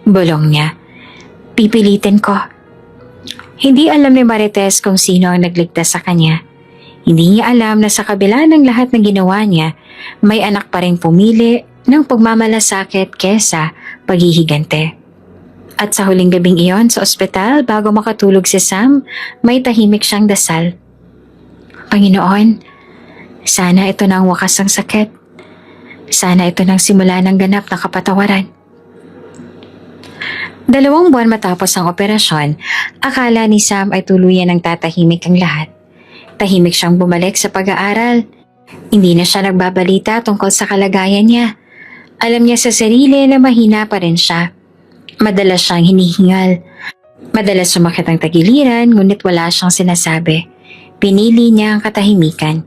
bulong niya. Pipilitin ko. Hindi alam ni Marites kung sino ang nagligtas sa kanya. Hindi niya alam na sa kabila ng lahat ng ginawa niya, may anak pa rin pumili ng pagmamalasakit kesa paghihigante. At sa huling gabing iyon sa ospital bago makatulog si Sam, may tahimik siyang dasal. Panginoon, sana ito na ang wakas ng sakit. Sana ito nang simula ng ganap na kapatawaran. 2 buwan matapos ang operasyon, akala ni Sam ay tuluyan ng tatahimik ang lahat. Tahimik siyang bumalik sa pag-aaral. Hindi na siya nagbabalita tungkol sa kalagayan niya. Alam niya sa sarili na mahina pa rin siya. Madalas siyang hinihingal. Madalas sumakit ang tagiliran ngunit wala siyang sinasabi. Pinili niya ang katahimikan.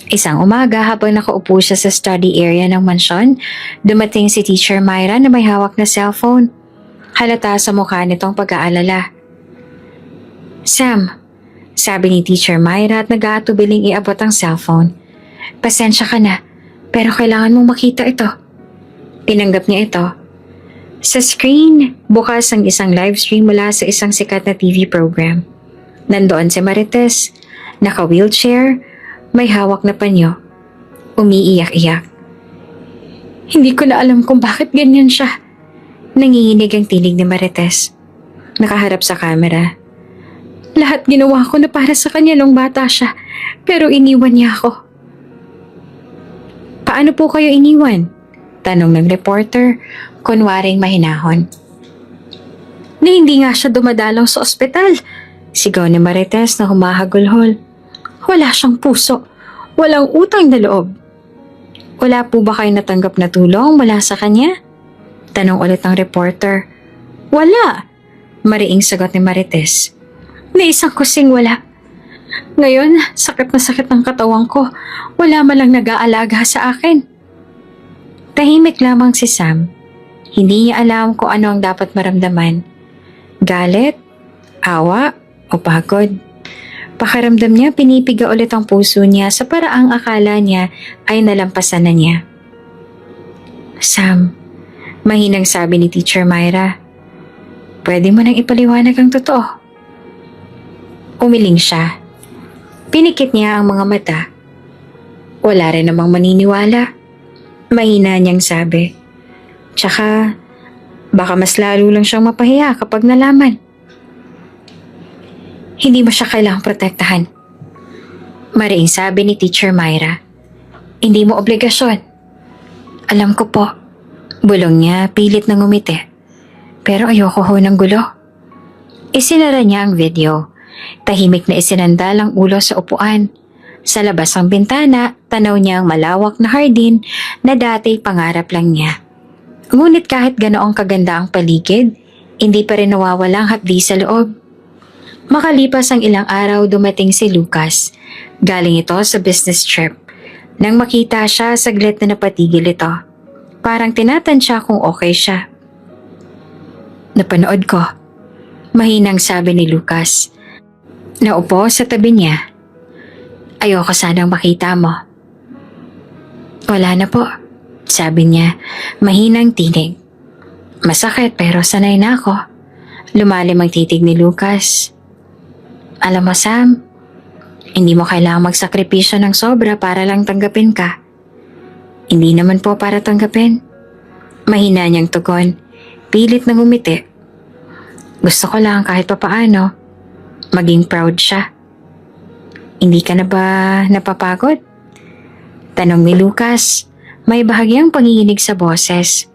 Isang umaga habang nakaupo siya sa study area ng mansyon, dumating si Teacher Myra na may hawak na cellphone. Halata sa mukha nitong pag-aalala. Sam, sabi ni Teacher Myra at nag-aatubiling iabot ang cellphone. Pasensya ka na, pero kailangan mong makita ito. Tinanggap niya ito. Sa screen, bukas ang isang live stream mula sa isang sikat na TV program. Nandoon si Marites, naka-wheelchair, May hawak na panyo. Umiiyak-iyak. Hindi ko na alam kung bakit ganyan siya. Nanginginig ang tinig ni Marites. Nakaharap sa kamera. Lahat ginawa ko na para sa kanya nung bata siya, pero iniwan niya ako. Paano po kayo iniwan? Tanong ng reporter, kunwaring mahinahon. Na hindi nga siya dumadalaw sa ospital. Sigaw ni Marites na humahagulhol. Wala siyang puso. Walang utang na loob. Wala po ba kayo natanggap na tulong mula sa kanya? Tanong ulit ng reporter. Wala. Mariing sagot ni Marites. Na isang kusing wala. Ngayon, sakit na sakit ang katawan ko. Wala man lang nag-aalaga sa akin. Tahimik lamang si Sam. Hindi niya alam kung ano ang dapat maramdaman. Galit, awa, o pagod. Pakiramdam niya pinipiga ulit ang puso niya sa paraang akala niya ay nalampasan na niya. Sam, mahinang sabi ni Teacher Myra. Pwede mo nang ipaliwanag ang totoo. Umiling siya. Pinikit niya ang mga mata. Wala rin namang maniniwala. Mahina niyang sabi. Tsaka, baka mas lalo lang siyang mapahiya kapag nalaman. Hindi mo siya kailangang protektahan. Mariing sabi ni Teacher Myra. Hindi mo obligasyon. Alam ko po. Bulong niya, pilit na ngumiti. Pero ayoko ho ng gulo. Isinara niya ang video. Tahimik na isinandal ang ulo sa upuan. Sa labas ng bintana, tanaw niya ang malawak na hardin na dati pangarap lang niya. Ngunit kahit ganoong kaganda ang paligid, hindi pa rin nawawala ang hapdi sa loob. Makalipas ang ilang araw, dumating si Lucas. Galing ito sa business trip. Nang makita siya, saglit na napatigil ito. Parang tinatansya kung okay siya. Napanood ko. Mahinang sabi ni Lucas. Naupo sa tabi niya. Ayoko sanang makita mo. Wala na po, sabi niya, mahinang tinig. Masakit pero sanay na ako. Lumalim ang titig ni Lucas. Alam mo Sam, hindi mo kailangang magsakripisyo ng sobra para lang tanggapin ka. Hindi naman po para tanggapin. Mahina niyang tugon, pilit na ngumiti. Gusto ko lang kahit papaano, maging proud siya. Hindi ka na ba napapagod? Tanong ni Lucas, may bahagyang panginginig sa boses.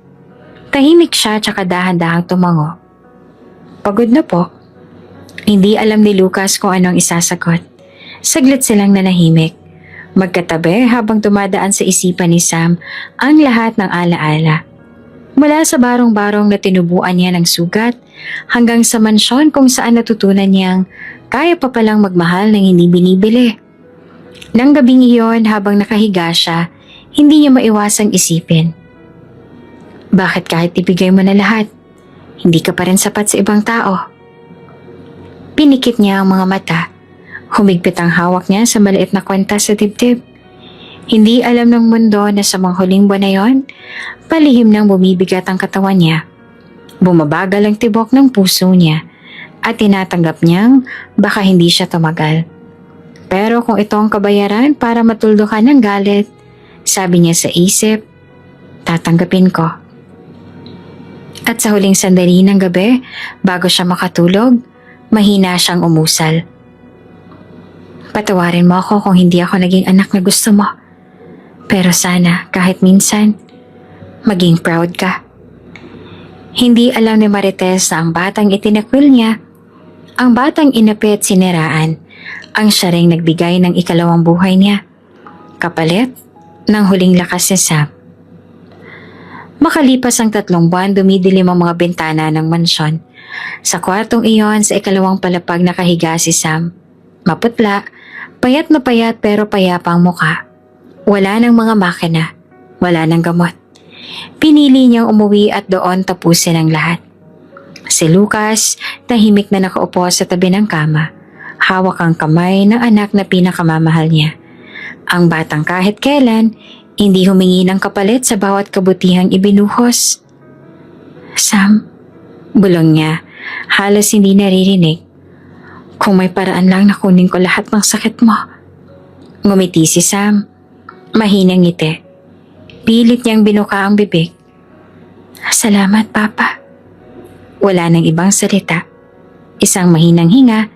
Tahimik siya tsaka dahan-dahang tumango. Pagod na po. Hindi alam ni Lucas kung anong isasagot. Saglit silang nanahimik. Magkatabi habang dumadaan sa isipan ni Sam ang lahat ng alaala. Mula sa barong-barong na tinubuan niya ng sugat hanggang sa mansyon kung saan natutunan niyang kaya pa palang magmahal ng hindi binibili. Nang gabing iyon habang nakahiga siya, hindi niya maiwasang isipin. Bakit kahit ibigay mo na lahat, hindi ka pa rin sapat sa ibang tao? Pinikit niya ang mga mata. Humigpit ang hawak niya sa maliit na kwenta sa dibdib. Hindi alam ng mundo na sa mga huling buwan na yon, palihim nang bumibigat ang katawan niya. Bumabagal ang tibok ng puso niya at tinatanggap niyang baka hindi siya tumagal. Pero kung ito ang kabayaran para matuldukan ng galit, sabi niya sa isip, tatanggapin ko. At sa huling sandali ng gabi, bago siya makatulog, mahina siyang umusal. Patawarin mo ako kung hindi ako naging anak na gusto mo. Pero sana, kahit minsan, maging proud ka. Hindi alam ni Marites na ang batang itinakwil niya, ang batang inapit siniraan, ang siya ring nagbigay ng ikalawang buhay niya. Kapalit ng huling lakas ni Sam. Makalipas ang 3 buwan, dumidilim ang mga bintana ng mansyon. Sa kwartong iyon, sa ikalawang palapag nakahiga si Sam. Maputla, payat na payat pero payapa ang muka. Wala ng mga makina, wala ng gamot. Pinili niyang umuwi at doon tapusin ang lahat. Si Lucas, tahimik na nakaupo sa tabi ng kama. Hawak ang kamay ng anak na pinakamamahal niya. Ang batang kahit kailan, hindi humingi ng kapalit sa bawat kabutihang ibinuhos. Sam, bulong niya, halos hindi naririnig. Kung may paraan lang na kunin ko lahat ng sakit mo. Ngumiti si Sam. Mahinang ngiti. Pilit niyang binuka ang bibig. Salamat, Papa. Wala nang ibang salita. Isang mahinang hinga,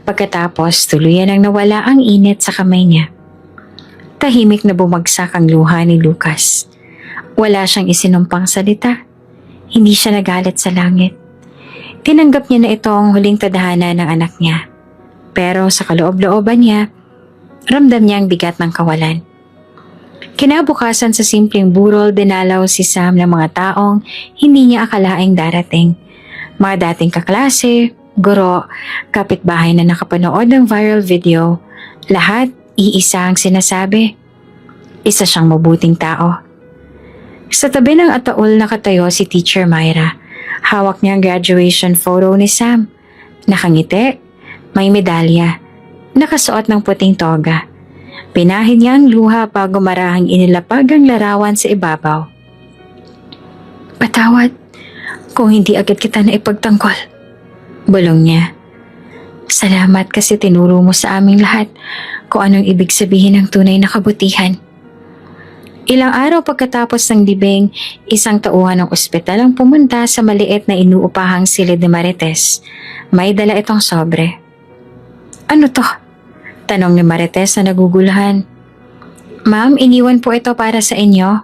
pagkatapos tuluyan ang nawala ang init sa kamay niya. Tahimik na bumagsak ang luha ni Lucas. Wala siyang isinumpang salita. Hindi siya nagalit sa langit. Tinanggap niya na ito ang huling tadhana ng anak niya. Pero sa kaloob-looban niya, ramdam niya ang bigat ng kawalan. Kinabukasan sa simpleng burol, dinalaw si Sam ng mga taong hindi niya akalaing darating. Mga dating kaklase, guro, kapitbahay na nakapanood ng viral video, lahat iisa ang sinasabi. Isa siyang mabuting tao. Sa tabi ng ataol nakatayo si Teacher Myra. Hawak niya ang graduation photo ni Sam. Nakangiti, may medalya, nakasuot ng puting toga. Pinahid niya ang luha bago marahang inilapag ang larawan sa ibabaw. Patawad kung hindi agad kita na ipagtanggol. Bulong niya. Salamat kasi tinuro mo sa aming lahat kung anong ibig sabihin ng tunay na kabutihan. Ilang araw pagkatapos ng libing, isang tauhan ng ospital ang pumunta sa maliit na inuupahang silid ni Marites. May dala itong sobre. Ano to? Tanong ni Marites na naguguluhan. Ma'am, iniwan po ito para sa inyo.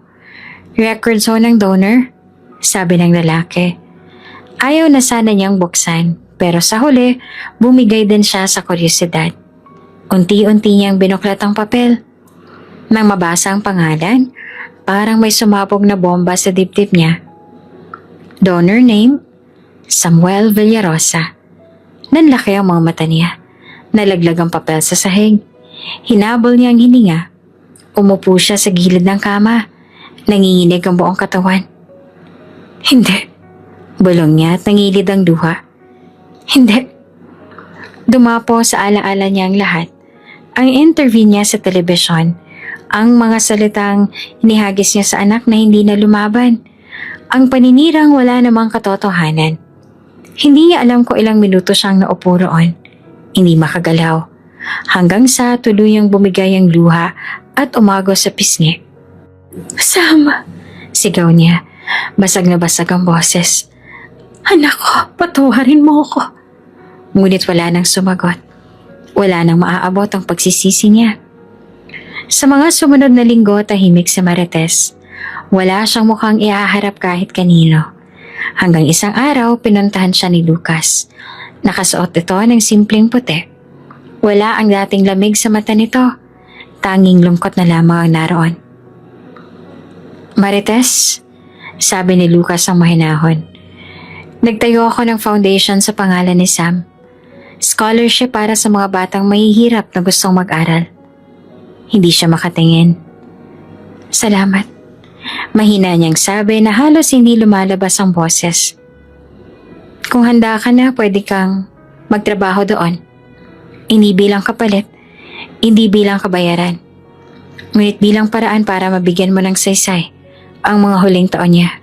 Records ho ng donor, sabi ng lalaki. Ayaw na sana niyang buksan, pero sa huli, bumigay din siya sa kuryosidad. Unti-unti niyang binuklat ang papel. Nang mabasa ang pangalan, parang may sumabog na bomba sa dibdib niya. Donor name, Samuel Villarosa. Nanlaki ang mga mata niya. Nalaglag ang papel sa sahig. Hinabol niya ang hininga. Umupo siya sa gilid ng kama. Nanginginig ang buong katawan. Hindi. Bulong niya at nangilid ang duha. Hindi. Dumapo sa alaala niya ang lahat. Ang interview niya sa telebisyon. Ang mga salitang inihagis niya sa anak na hindi na lumaban. Ang paninirang wala namang katotohanan. Hindi niya alam kung ilang minuto siyang naupo roon. Hindi makagalaw. Hanggang sa tuluyang bumigay ang luha at umagos sa pisngi. Sam! Sigaw niya. Basag na basag ang boses. Anak ko, patawarin mo ako. Ngunit wala nang sumagot. Wala nang maaabot ang pagsisisi niya. Sa mga sumunod na linggo, tahimik si Marites. Wala siyang mukhang ihaharap kahit kanino. Hanggang isang araw, pinuntahan siya ni Lucas. Nakasuot ito ng simpleng puti. Wala ang dating lamig sa mata nito. Tanging lungkot na lamang ang naroon. Marites, sabi ni Lucas ang mahinahon. Nagtayo ako ng foundation sa pangalan ni Sam. Scholarship para sa mga batang mahihirap na gustong mag-aral. Hindi siya makatingin. Salamat. Mahina niyang sabi na halos hindi lumalabas ang boses. Kung handa ka na, pwede kang magtrabaho doon. Hindi bilang kapalit, hindi bilang kabayaran. Ngunit bilang paraan para mabigyan mo ng saysay ang mga huling taon niya.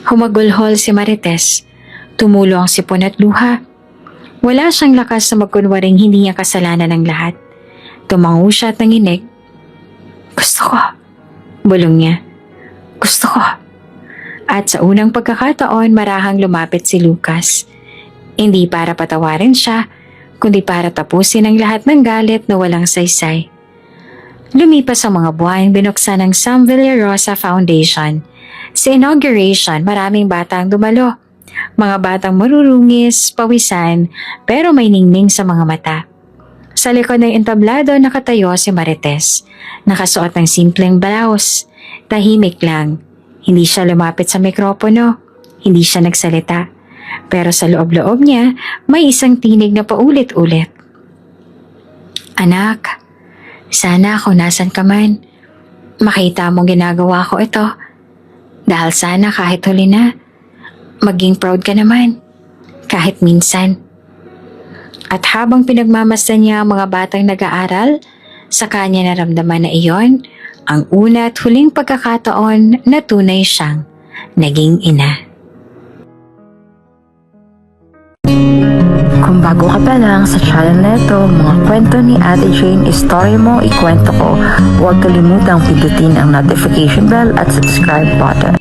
Humagulhol si Marites. Tumulo ang sipon at luha. Wala siyang lakas na magkunwaring hindi niya kasalanan ng lahat. Tumango siya at nanginig. Gusto ko. Bulong niya. Gusto ko. At sa unang pagkakataon, marahang lumapit si Lucas. Hindi para patawarin siya, kundi para tapusin ang lahat ng galit na walang saysay. Lumipas ang mga buwan, binuksan ng Sam Villarosa Foundation. Sa inauguration, maraming batang dumalo. Mga batang marurungis, pawisan, pero may ningning sa mga mata. Sa likod ng entablado nakatayo si Marites. Nakasuot ng simpleng blouse. Tahimik lang. Hindi siya lumapit sa mikropono. Hindi siya nagsalita. Pero sa loob-loob niya, may isang tinig na paulit-ulit. Anak, sana kung nasan ka man, makita mong ginagawa ko ito. Dahil sana kahit huli na, maging proud ka naman. Kahit minsan. At habang pinagmamasdan niya ang mga batang nag-aaral, sa kanya naramdaman na iyon ang una at huling pagkakataon na tunay siyang naging ina. Kung Kung bago ka pa lang sa channel na ito, mga kwento ni Ate Jane, Istorya Mo, Ikwento Ko, huwag kalimutang pindutin ang notification bell at subscribe button.